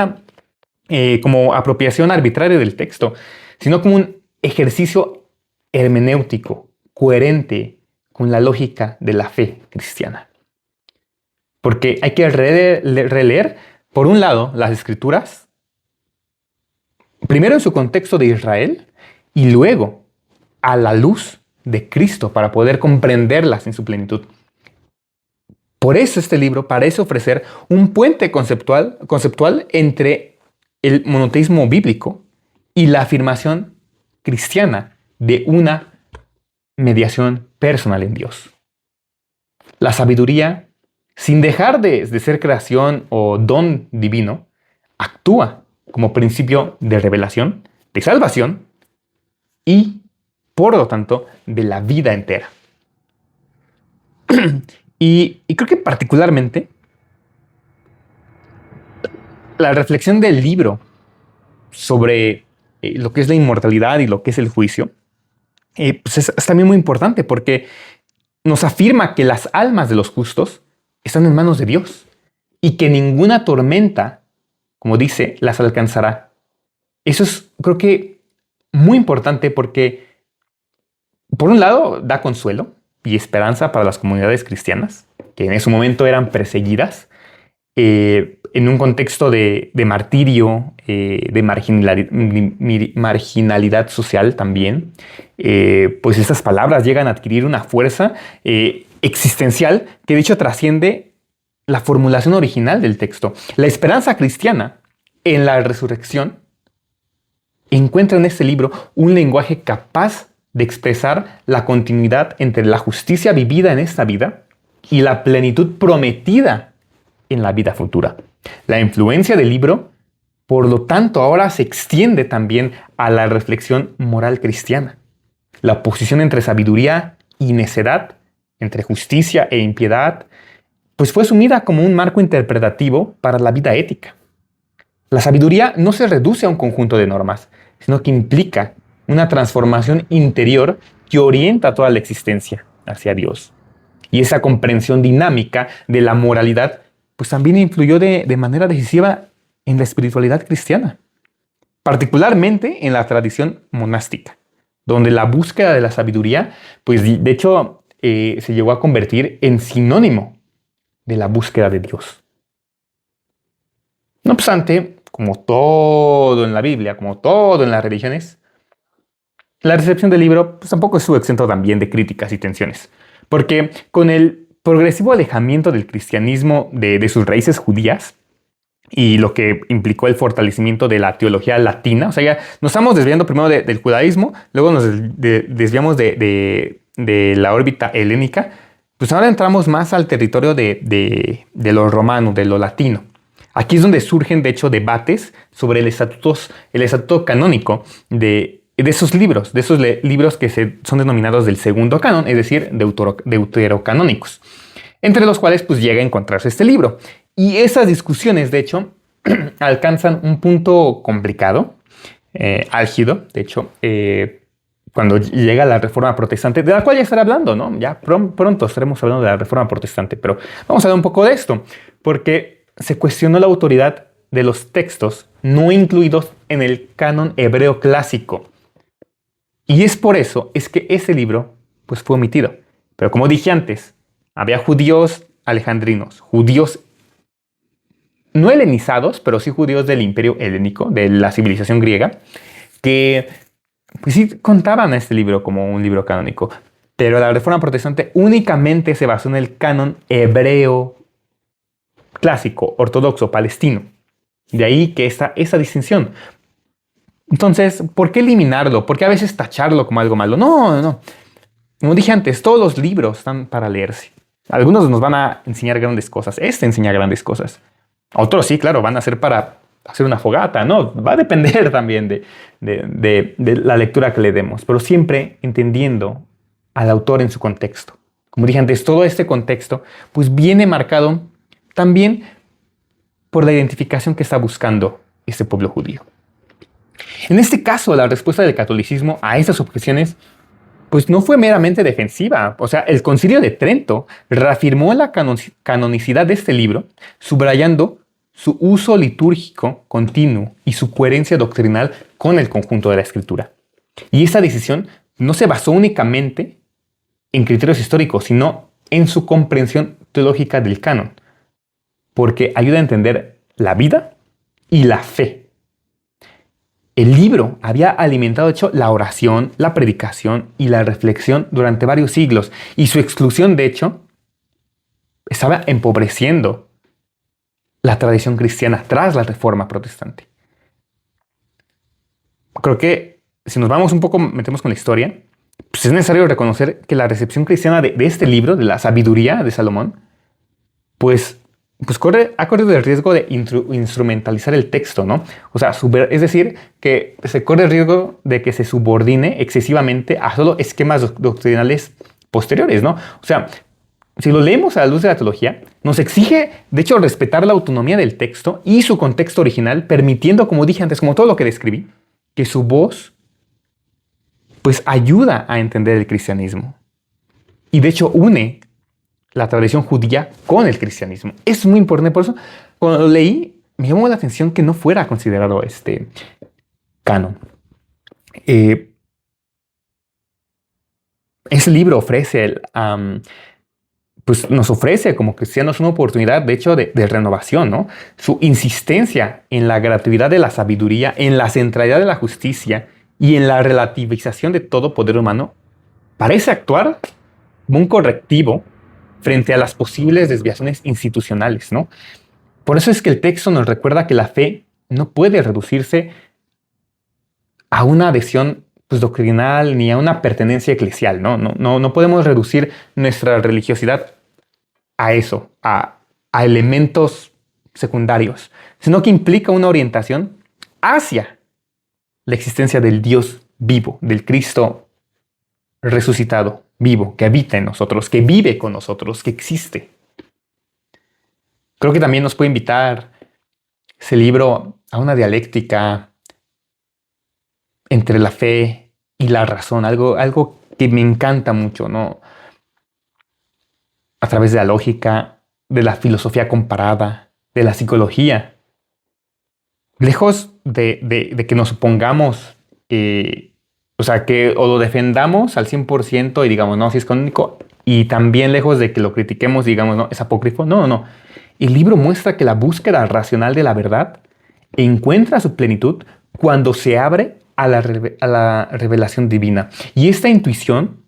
como apropiación arbitraria del texto, sino como un ejercicio hermenéutico, coherente con la lógica de la fe cristiana. Porque hay que releer, por un lado, las Escrituras, primero en su contexto de Israel, y luego a la luz de Cristo para poder comprenderlas en su plenitud. Por eso este libro parece ofrecer un puente conceptual entre el monoteísmo bíblico y la afirmación cristiana de una mediación personal en Dios. La sabiduría, sin dejar de ser creación o don divino, actúa como principio de revelación, de salvación y, por lo tanto, de la vida entera. Y creo que particularmente la reflexión del libro sobre lo que es la inmortalidad y lo que es el juicio, pues es también muy importante porque nos afirma que las almas de los justos están en manos de Dios y que ninguna tormenta, como dice, las alcanzará. Eso es, creo que, muy importante porque, por un lado, da consuelo y esperanza para las comunidades cristianas, que en ese momento eran perseguidas, en un contexto de martirio, de marginalidad social también, pues estas palabras llegan a adquirir una fuerza existencial que de hecho trasciende la formulación original del texto. La esperanza cristiana en la resurrección encuentra en este libro un lenguaje capaz de expresar la continuidad entre la justicia vivida en esta vida y la plenitud prometida en la vida futura. La influencia del libro, por lo tanto, ahora se extiende también a la reflexión moral cristiana. La oposición entre sabiduría y necedad, entre justicia e impiedad, pues fue asumida como un marco interpretativo para la vida ética. La sabiduría no se reduce a un conjunto de normas, sino que implica una transformación interior que orienta toda la existencia hacia Dios. Y esa comprensión dinámica de la moralidad pues también influyó de manera decisiva en la espiritualidad cristiana, particularmente en la tradición monástica, donde la búsqueda de la sabiduría, pues de hecho se llegó a convertir en sinónimo de la búsqueda de Dios. No obstante, como todo en la Biblia, como todo en las religiones, la recepción del libro pues, tampoco estuvo exento también de críticas y tensiones, porque con el progresivo alejamiento del cristianismo de sus raíces judías y lo que implicó el fortalecimiento de la teología latina, o sea, ya nos estamos desviando primero del judaísmo, luego nos desviamos de la órbita helénica, pues ahora entramos más al territorio de lo romano, de lo latino. Aquí es donde surgen, de hecho, debates sobre el estatuto canónico de esos libros, libros que son denominados del segundo canon, es decir, deuterocanónicos, entre los cuales pues llega a encontrarse este libro. Y esas discusiones, de hecho, alcanzan un punto complicado, álgido, de hecho, cuando llega la Reforma Protestante, de la cual ya estaré hablando, ¿no? Ya pronto estaremos hablando de la Reforma Protestante, pero vamos a hablar un poco de esto, porque se cuestionó la autoridad de los textos no incluidos en el canon hebreo clásico. Y es por eso es que ese libro pues, fue omitido. Pero como dije antes, había judíos alejandrinos, judíos no helenizados, pero sí judíos del imperio helénico, de la civilización griega, que pues sí contaban a este libro como un libro canónico. Pero la Reforma Protestante únicamente se basó en el canon hebreo clásico, ortodoxo, palestino. De ahí que está esa distinción. Entonces, ¿por qué eliminarlo? ¿Por qué a veces tacharlo como algo malo? No, no. Como dije antes, todos los libros están para leerse. Algunos nos van a enseñar grandes cosas. Este enseña grandes cosas. Otros sí, claro, van a ser para hacer una fogata, ¿no? Va a depender también de la lectura que le demos, pero siempre entendiendo al autor en su contexto. Como dije antes, todo este contexto pues viene marcado también por la identificación que está buscando este pueblo judío. En este caso, la respuesta del catolicismo a estas objeciones pues no fue meramente defensiva. O sea, el Concilio de Trento reafirmó la canonicidad de este libro, subrayando su uso litúrgico continuo y su coherencia doctrinal con el conjunto de la Escritura. Y esa decisión no se basó únicamente en criterios históricos, sino en su comprensión teológica del canon, porque ayuda a entender la vida y la fe. El libro había alimentado, de hecho, la oración, la predicación y la reflexión durante varios siglos, y su exclusión, de hecho, estaba empobreciendo la tradición cristiana tras la Reforma Protestante. Creo que si nos vamos un poco, metemos con la historia, pues es necesario reconocer que la recepción cristiana de este libro, de la sabiduría de Salomón, pues ha corrido el riesgo de instrumentalizar el texto, ¿no? O sea, es decir, que se corre el riesgo de que se subordine excesivamente a solo esquemas doctrinales posteriores, ¿no? O sea, si lo leemos a la luz de la teología, nos exige, de hecho, respetar la autonomía del texto y su contexto original, permitiendo, como dije antes, como todo lo que describí, que su voz, pues, ayuda a entender el cristianismo. Y, de hecho, une la tradición judía con el cristianismo. Es muy importante. Por eso, cuando lo leí, me llamó la atención que no fuera considerado canon. Ese libro ofrece, pues nos ofrece como cristianos una oportunidad, de hecho, de renovación, ¿no? Su insistencia en la gratuidad de la sabiduría, en la centralidad de la justicia y en la relativización de todo poder humano, parece actuar como un correctivo frente a las posibles desviaciones institucionales, ¿no? Por eso es que el texto nos recuerda que la fe no puede reducirse a una adhesión pues, doctrinal ni a una pertenencia eclesial, ¿no? No podemos reducir nuestra religiosidad a eso, a elementos secundarios, sino que implica una orientación hacia la existencia del Dios vivo, del Cristo resucitado, vivo, que habita en nosotros, que vive con nosotros, que existe. Creo que también nos puede invitar ese libro a una dialéctica entre la fe y la razón, algo que me encanta mucho, ¿no? A través de la lógica, de la filosofía comparada, de la psicología. Lejos de que nos opongamos, o sea, que o lo defendamos al 100% y digamos, no, si es canónico, y también lejos de que lo critiquemos, digamos, no, es apócrifo. No. El libro muestra que la búsqueda racional de la verdad encuentra su plenitud cuando se abre a la revelación divina. Y esta intuición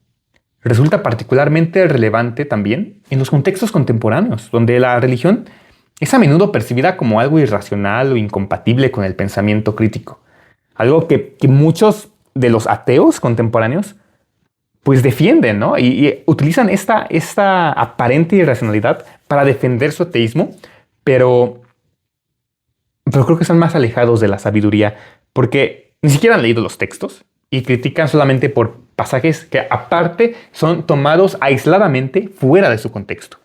resulta particularmente relevante también en los contextos contemporáneos, donde la religión es a menudo percibida como algo irracional o incompatible con el pensamiento crítico. Algo que muchos de los ateos contemporáneos pues defienden, ¿no? Y utilizan esta aparente irracionalidad para defender su ateísmo, pero creo que están más alejados de la sabiduría porque ni siquiera han leído los textos y critican solamente por pasajes que aparte son tomados aisladamente fuera de su contexto.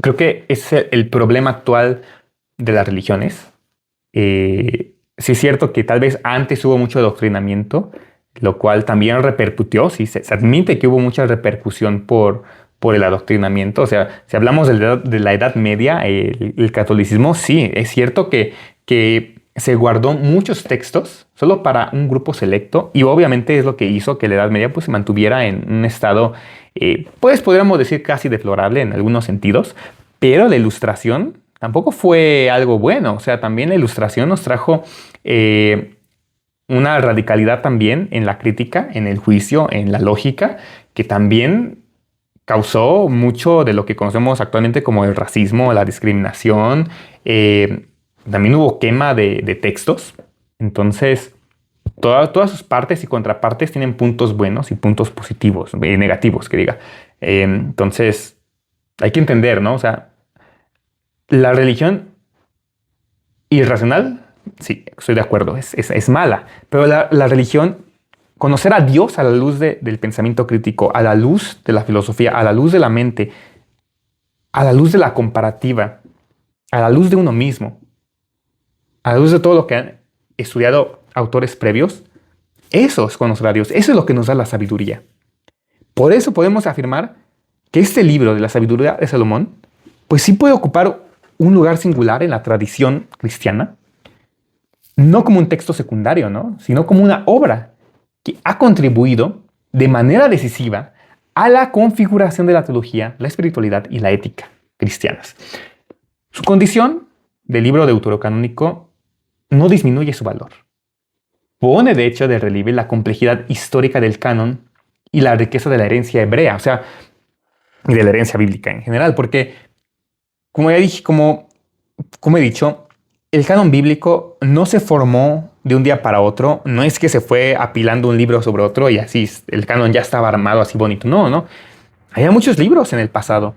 Creo que es el problema actual de las religiones. sí es cierto que tal vez antes hubo mucho adoctrinamiento, lo cual también repercutió, sí, se admite que hubo mucha repercusión por el adoctrinamiento. O sea, si hablamos de la Edad Media, el catolicismo, sí, es cierto que se guardó muchos textos solo para un grupo selecto y obviamente es lo que hizo que la Edad Media pues, se mantuviera en un estado, pues podríamos decir casi deplorable en algunos sentidos, pero la Ilustración tampoco fue algo bueno. O sea, también la Ilustración nos trajo una radicalidad también en la crítica, en el juicio, en la lógica, que también causó mucho de lo que conocemos actualmente como el racismo, la discriminación. También hubo quema de textos. Entonces, todas sus partes y contrapartes tienen puntos buenos y puntos positivos, negativos, que diga. Entonces, hay que entender, ¿no? O sea, la religión irracional, sí, estoy de acuerdo, es mala, pero la religión, conocer a Dios a la luz del pensamiento crítico, a la luz de la filosofía, a la luz de la mente, a la luz de la comparativa, a la luz de uno mismo, a la luz de todo lo que han estudiado autores previos, eso es conocer a Dios, eso es lo que nos da la sabiduría. Por eso podemos afirmar que este libro de la sabiduría de Salomón, pues sí puede ocupar un lugar singular en la tradición cristiana, no como un texto secundario, ¿no? Sino como una obra que ha contribuido de manera decisiva a la configuración de la teología, la espiritualidad y la ética cristianas. Su condición de libro deuterocanónico no disminuye su valor. Pone de hecho de relieve la complejidad histórica del canon y la riqueza de la herencia hebrea, o sea, y de la herencia bíblica en general, porque, como ya dije, como he dicho, el canon bíblico no se formó de un día para otro. No es que se fue apilando un libro sobre otro y así el canon ya estaba armado así bonito. No, no. Había muchos libros en el pasado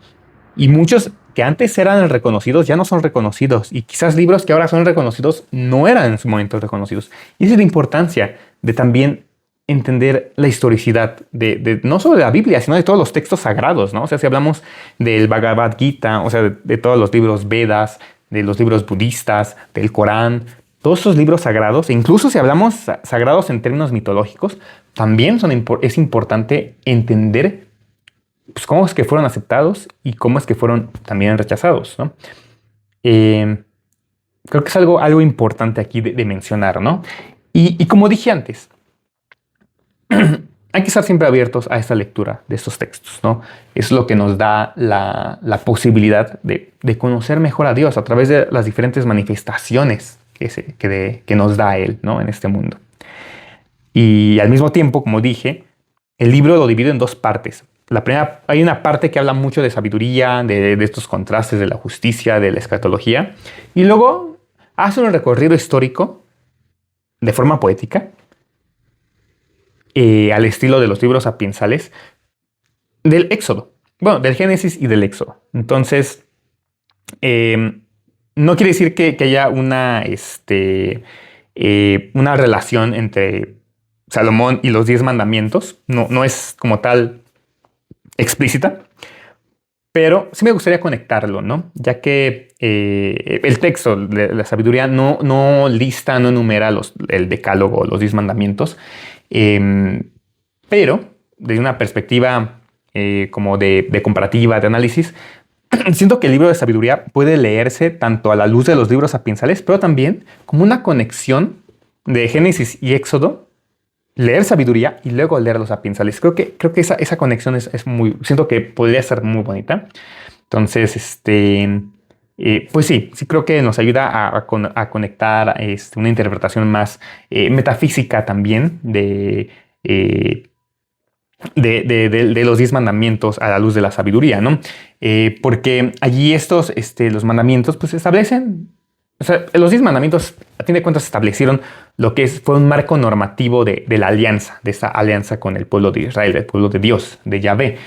y muchos que antes eran reconocidos ya no son reconocidos. Y quizás libros que ahora son reconocidos no eran en su momento reconocidos. Y esa es la importancia de también entender la historicidad de no solo de la Biblia, sino de todos los textos sagrados, ¿no? O sea, si hablamos del Bhagavad Gita, o sea, de todos los libros Vedas, de los libros budistas, del Corán, todos esos libros sagrados, e incluso si hablamos sagrados en términos mitológicos, también es importante entender pues, cómo es que fueron aceptados y cómo es que fueron también rechazados, ¿no? Creo que es algo importante aquí de mencionar, ¿no? Y como dije antes, hay que estar siempre abiertos a esta lectura de estos textos, ¿no? Es lo que nos da la posibilidad de conocer mejor a Dios a través de las diferentes manifestaciones que nos da Él, ¿no? En este mundo. Y al mismo tiempo, como dije, el libro lo divide en dos partes. La primera, hay una parte que habla mucho de sabiduría, de estos contrastes, de la justicia, de la escatología. Y luego hace un recorrido histórico de forma poética, al estilo de los libros sapiensales, del Éxodo. Bueno, del Génesis y del Éxodo. Entonces, no quiere decir que haya una relación entre Salomón y los 10 mandamientos. No es como tal explícita, pero sí me gustaría conectarlo, ¿no? Ya que el texto de la sabiduría no lista, no enumera el decálogo, los 10 mandamientos, pero desde una perspectiva como de comparativa, de análisis, siento que el libro de sabiduría puede leerse tanto a la luz de los libros sapiensales, pero también como una conexión de Génesis y Éxodo, leer sabiduría y luego leer los sapiensales. Creo que esa conexión es muy, siento que podría ser muy bonita. Entonces, pues sí creo que nos ayuda a conectar una interpretación más metafísica también de los 10 mandamientos a la luz de la sabiduría, ¿no? Porque allí los mandamientos pues establecen, o sea, los 10 mandamientos a fin de cuentas establecieron lo que fue un marco normativo de la alianza, de esa alianza con el pueblo de Israel, el pueblo de Dios, de Yahvé.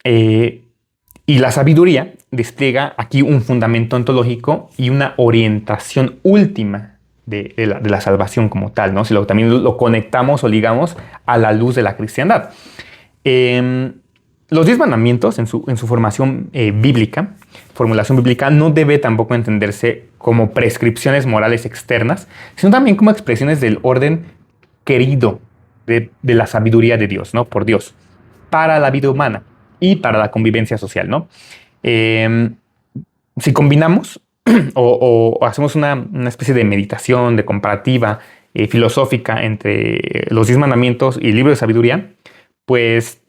Y la sabiduría despliega aquí un fundamento ontológico y una orientación última de la salvación como tal, ¿no? Si también lo conectamos o ligamos a la luz de la cristiandad. Los 10 mandamientos en su formación bíblica, formulación bíblica, no debe tampoco entenderse como prescripciones morales externas, sino también como expresiones del orden querido de la sabiduría de Dios, ¿no? Por Dios, para la vida humana y para la convivencia social, ¿no? Eh, si combinamos o hacemos una especie de meditación, de comparativa filosófica entre los 10 mandamientos y el libro de sabiduría, pues,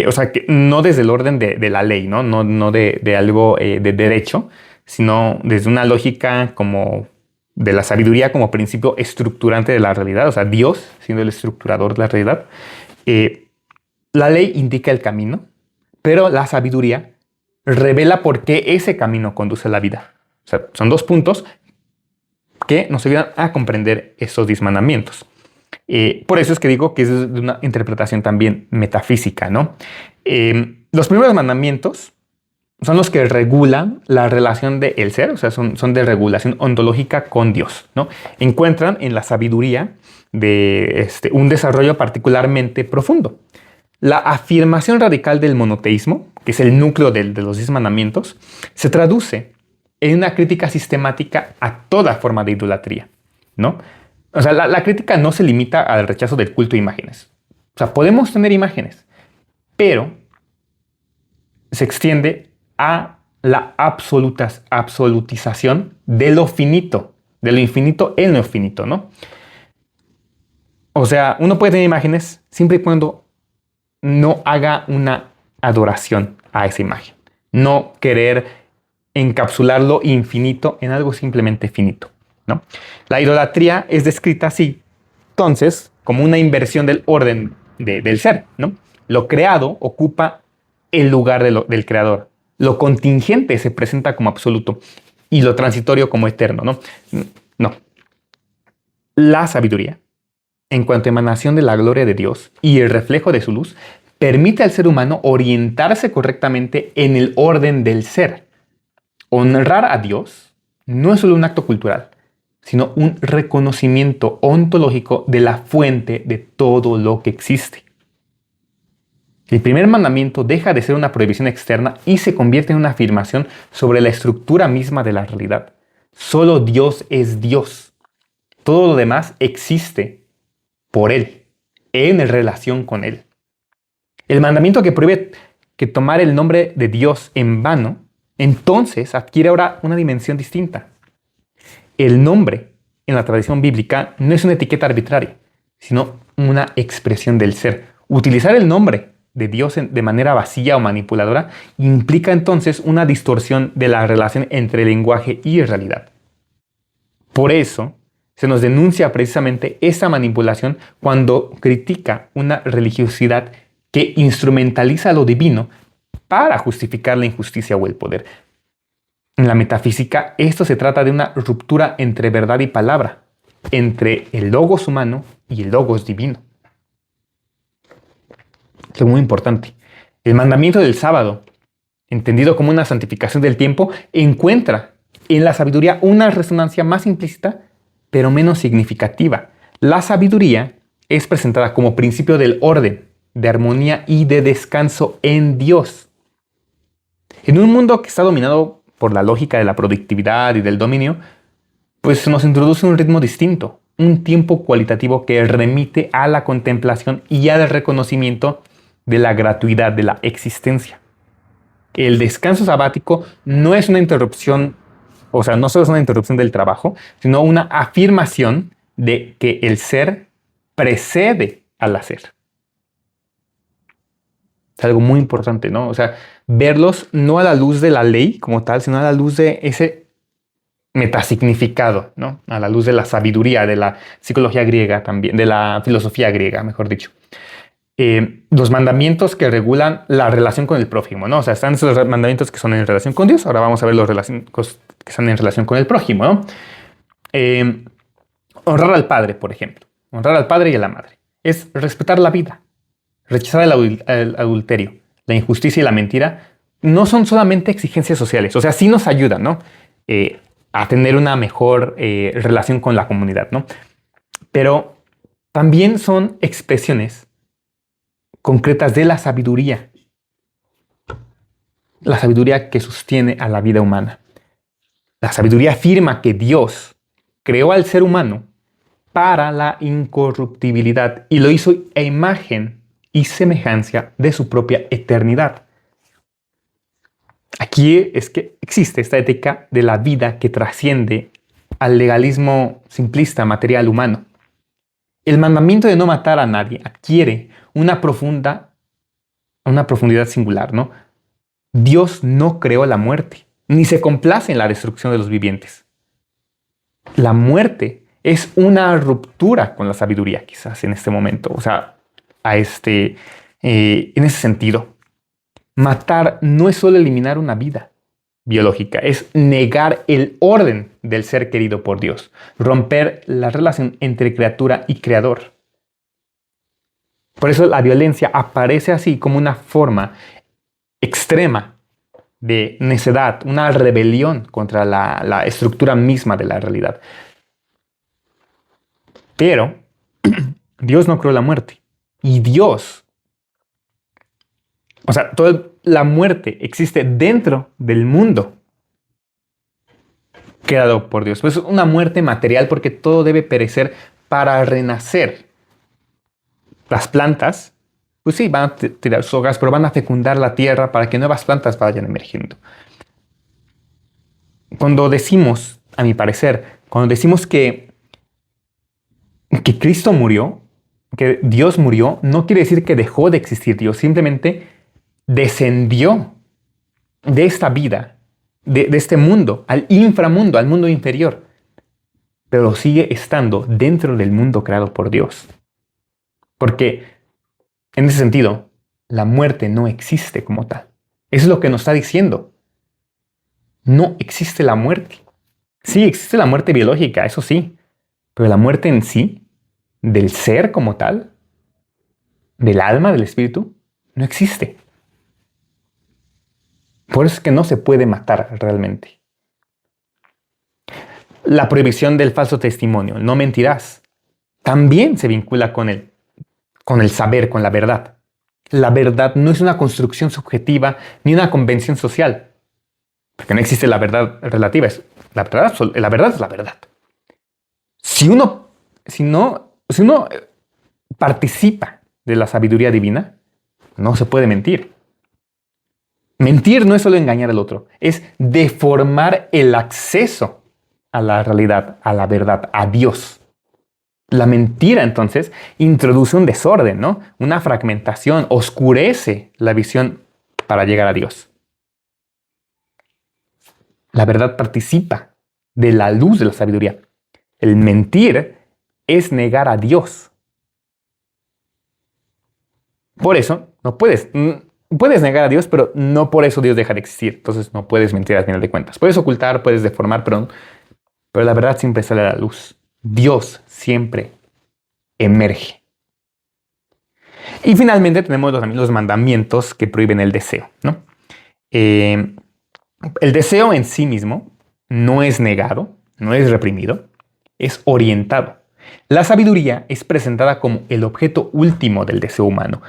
o sea, que no desde el orden de la ley, ¿no? No de algo de derecho, sino desde una lógica como de la sabiduría como principio estructurante de la realidad, o sea, Dios siendo el estructurador de la realidad. Eh, la ley indica el camino, pero la sabiduría revela por qué ese camino conduce a la vida. O sea, son dos puntos que nos ayudan a comprender esos 10 mandamientos. Por eso es que digo que es de una interpretación también metafísica, ¿no? Los primeros mandamientos son los que regulan la relación del ser, o sea, son de regulación ontológica con Dios, ¿no? Encuentran en la sabiduría de un desarrollo particularmente profundo. La afirmación radical del monoteísmo, que es el núcleo de los 10 mandamientos, se traduce en una crítica sistemática a toda forma de idolatría, ¿no? O sea, la crítica no se limita al rechazo del culto a imágenes. O sea, podemos tener imágenes, pero se extiende a la absolutización de lo finito, de lo infinito en lo finito, ¿no? O sea, uno puede tener imágenes siempre y cuando no haga una adoración a esa imagen. No querer encapsular lo infinito en algo simplemente finito, ¿no? La idolatría es descrita así, entonces, como una inversión del orden del ser, ¿no? Lo creado ocupa el lugar del creador. Lo contingente se presenta como absoluto y lo transitorio como eterno, ¿no? No. La sabiduría, en cuanto a emanación de la gloria de Dios y el reflejo de su luz, permite al ser humano orientarse correctamente en el orden del ser. Honrar a Dios no es solo un acto cultural, sino un reconocimiento ontológico de la fuente de todo lo que existe. El primer mandamiento deja de ser una prohibición externa y se convierte en una afirmación sobre la estructura misma de la realidad. Solo Dios es Dios. Todo lo demás existe por Él, en relación con Él. El mandamiento que prohíbe que tomar el nombre de Dios en vano, entonces adquiere ahora una dimensión distinta. El nombre en la tradición bíblica no es una etiqueta arbitraria, sino una expresión del ser. Utilizar el nombre de Dios de manera vacía o manipuladora implica entonces una distorsión de la relación entre lenguaje y realidad. Por eso se nos denuncia precisamente esa manipulación cuando critica una religiosidad que instrumentaliza lo divino para justificar la injusticia o el poder. En la metafísica, esto se trata de una ruptura entre verdad y palabra, entre el logos humano y el logos divino. Esto es muy importante. El mandamiento del sábado, entendido como una santificación del tiempo, encuentra en la sabiduría una resonancia más implícita, pero menos significativa. La sabiduría es presentada como principio del orden, de armonía y de descanso en Dios. En un mundo que está dominado por la lógica de la productividad y del dominio, pues nos introduce un ritmo distinto, un tiempo cualitativo que remite a la contemplación y al reconocimiento de la gratuidad de la existencia. El descanso sabático no es una interrupción, o sea, no solo es una interrupción del trabajo, sino una afirmación de que el ser precede al hacer. Es algo muy importante, ¿no? O sea, verlos no a la luz de la ley como tal, sino a la luz de ese metasignificado, ¿no? A la luz de la sabiduría, de la psicología griega también, de la filosofía griega, mejor dicho. Los mandamientos que regulan la relación con el prójimo, ¿no? O sea, están esos mandamientos que son en relación con Dios, ahora vamos a ver los que están en relación con el prójimo, ¿no? Honrar al padre, por ejemplo. Honrar al padre y a la madre. Es respetar la vida. Rechazar el adulterio, la injusticia y la mentira no son solamente exigencias sociales, o sea, sí nos ayudan, ¿no? A tener una mejor relación con la comunidad, ¿no? Pero también son expresiones concretas de la sabiduría que sostiene a la vida humana. La sabiduría afirma que Dios creó al ser humano para la incorruptibilidad y lo hizo a imagen y semejanza de su propia eternidad. Aquí es que existe esta ética de la vida que trasciende al legalismo simplista material humano. El mandamiento de no matar a nadie adquiere una profundidad singular, ¿no? Dios no creó la muerte, ni se complace en la destrucción de los vivientes. La muerte es una ruptura con la sabiduría, quizás en este momento, o sea, en ese sentido. Matar no es solo eliminar una vida biológica, es negar el orden del ser querido por Dios, romper la relación entre criatura y creador. Por eso la violencia aparece así como una forma extrema de necedad, una rebelión contra la estructura misma de la realidad. Pero Dios no creó la muerte. Y Dios, o sea, toda la muerte existe dentro del mundo creado por Dios. Pues es una muerte material porque todo debe perecer para renacer. Las plantas, pues sí, van a tirar sus hojas, pero van a fecundar la tierra para que nuevas plantas vayan emergiendo. Cuando decimos, a mi parecer, cuando decimos que Cristo murió, que Dios murió, no quiere decir que dejó de existir Dios, simplemente descendió de esta vida, de este mundo, al inframundo, al mundo inferior, pero sigue estando dentro del mundo creado por Dios. Porque, en ese sentido, la muerte no existe como tal. Eso es lo que nos está diciendo. No existe la muerte. Sí, existe la muerte biológica, eso sí, pero la muerte en sí, del ser como tal, del alma, del espíritu, no existe. Por eso es que no se puede matar realmente. La prohibición del falso testimonio, no mentirás, también se vincula con el saber, con la verdad. La verdad no es una construcción subjetiva ni una convención social, porque no existe la verdad relativa. La verdad es la verdad. Si uno participa de la sabiduría divina, no se puede mentir. Mentir no es solo engañar al otro, es deformar el acceso a la realidad, a la verdad, a Dios. La mentira, entonces, introduce un desorden, ¿no? Una fragmentación, oscurece la visión para llegar a Dios. La verdad participa de la luz de la sabiduría. El mentir es negar a Dios. Por eso, no puedes negar a Dios, pero no por eso Dios deja de existir. Entonces no puedes mentir al final de cuentas. Puedes ocultar, puedes deformar, pero la verdad siempre sale a la luz. Dios siempre emerge. Y finalmente tenemos los mandamientos que prohíben el deseo, ¿no? El deseo en sí mismo no es negado, no es reprimido, es orientado. La sabiduría es presentada como el objeto último del deseo humano,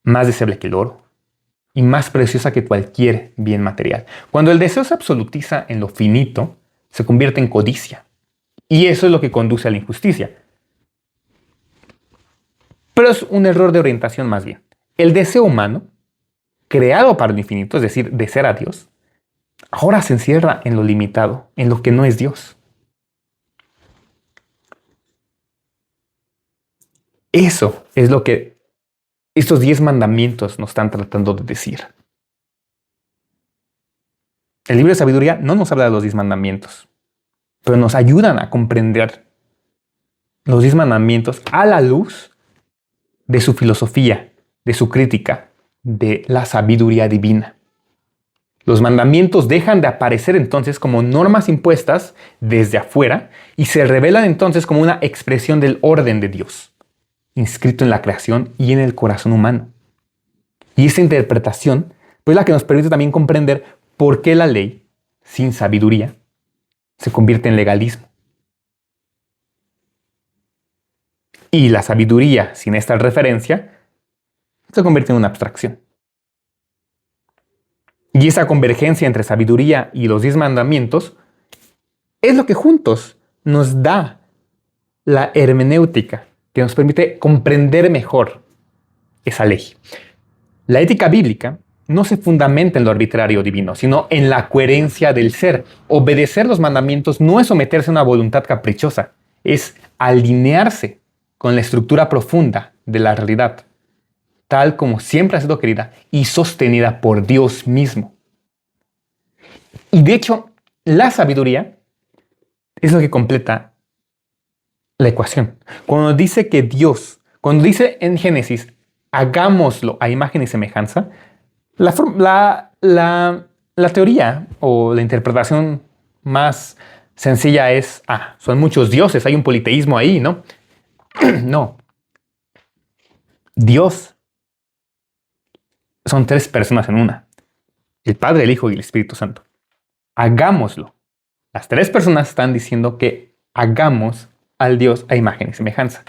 más deseable que el oro y más preciosa que cualquier bien material. Cuando el deseo se absolutiza en lo finito, se convierte en codicia. Y eso es lo que conduce a la injusticia. Pero es un error de orientación más bien. El deseo humano, creado para lo infinito, es decir, de ser a Dios, ahora se encierra en lo limitado, en lo que no es Dios. Eso es lo que estos 10 mandamientos nos están tratando de decir. El libro de sabiduría no nos habla de los 10 mandamientos, pero nos ayudan a comprender los 10 mandamientos a la luz de su filosofía, de su crítica, de la sabiduría divina. Los mandamientos dejan de aparecer entonces como normas impuestas desde afuera y se revelan entonces como una expresión del orden de Dios, inscrito en la creación y en el corazón humano. Y esa interpretación es la que nos permite también comprender por qué la ley, sin sabiduría, se convierte en legalismo. Y la sabiduría, sin esta referencia, se convierte en una abstracción. Y esa convergencia entre sabiduría y los 10 mandamientos es lo que juntos nos da la hermenéutica que nos permite comprender mejor esa ley. La ética bíblica no se fundamenta en lo arbitrario divino, sino en la coherencia del ser. Obedecer los mandamientos no es someterse a una voluntad caprichosa, es alinearse con la estructura profunda de la realidad, tal como siempre ha sido querida y sostenida por Dios mismo. Y de hecho, la sabiduría es lo que completa la ecuación. Cuando dice que Dios, cuando dice en Génesis, hagámoslo a imagen y semejanza, la teoría o la interpretación más sencilla es, son muchos dioses, hay un politeísmo ahí, ¿no? No. Dios son tres personas en una. El Padre, el Hijo y el Espíritu Santo. Hagámoslo. Las tres personas están diciendo que hagamos al Dios a imagen y semejanza.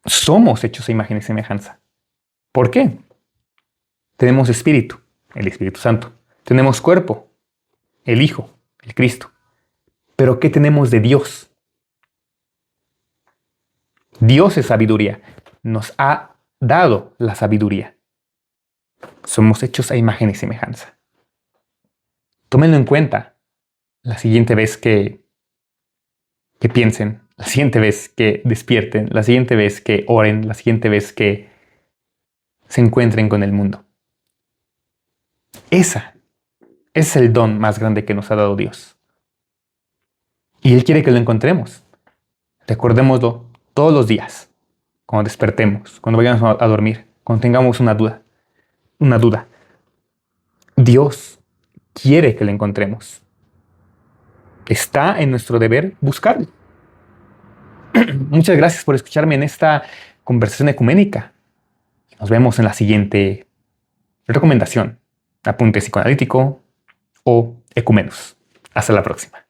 Somos hechos a imagen y semejanza. ¿Por qué? Tenemos espíritu, el Espíritu Santo. Tenemos cuerpo, el Hijo, el Cristo. Pero ¿qué tenemos de Dios? Dios es sabiduría. Nos ha dado la sabiduría. Somos hechos a imagen y semejanza. Tómenlo en cuenta la siguiente vez que piensen, la siguiente vez que despierten, la siguiente vez que oren, la siguiente vez que se encuentren con el mundo. Ese es el don más grande que nos ha dado Dios. Y Él quiere que lo encontremos. Recordémoslo todos los días, cuando despertemos, cuando vayamos a dormir, cuando tengamos una duda. Dios quiere que lo encontremos. Está en nuestro deber buscarlo. Muchas gracias por escucharme en esta conversación ecuménica. Nos vemos en la siguiente recomendación. Apunte psicoanalítico o ecumenos. Hasta la próxima.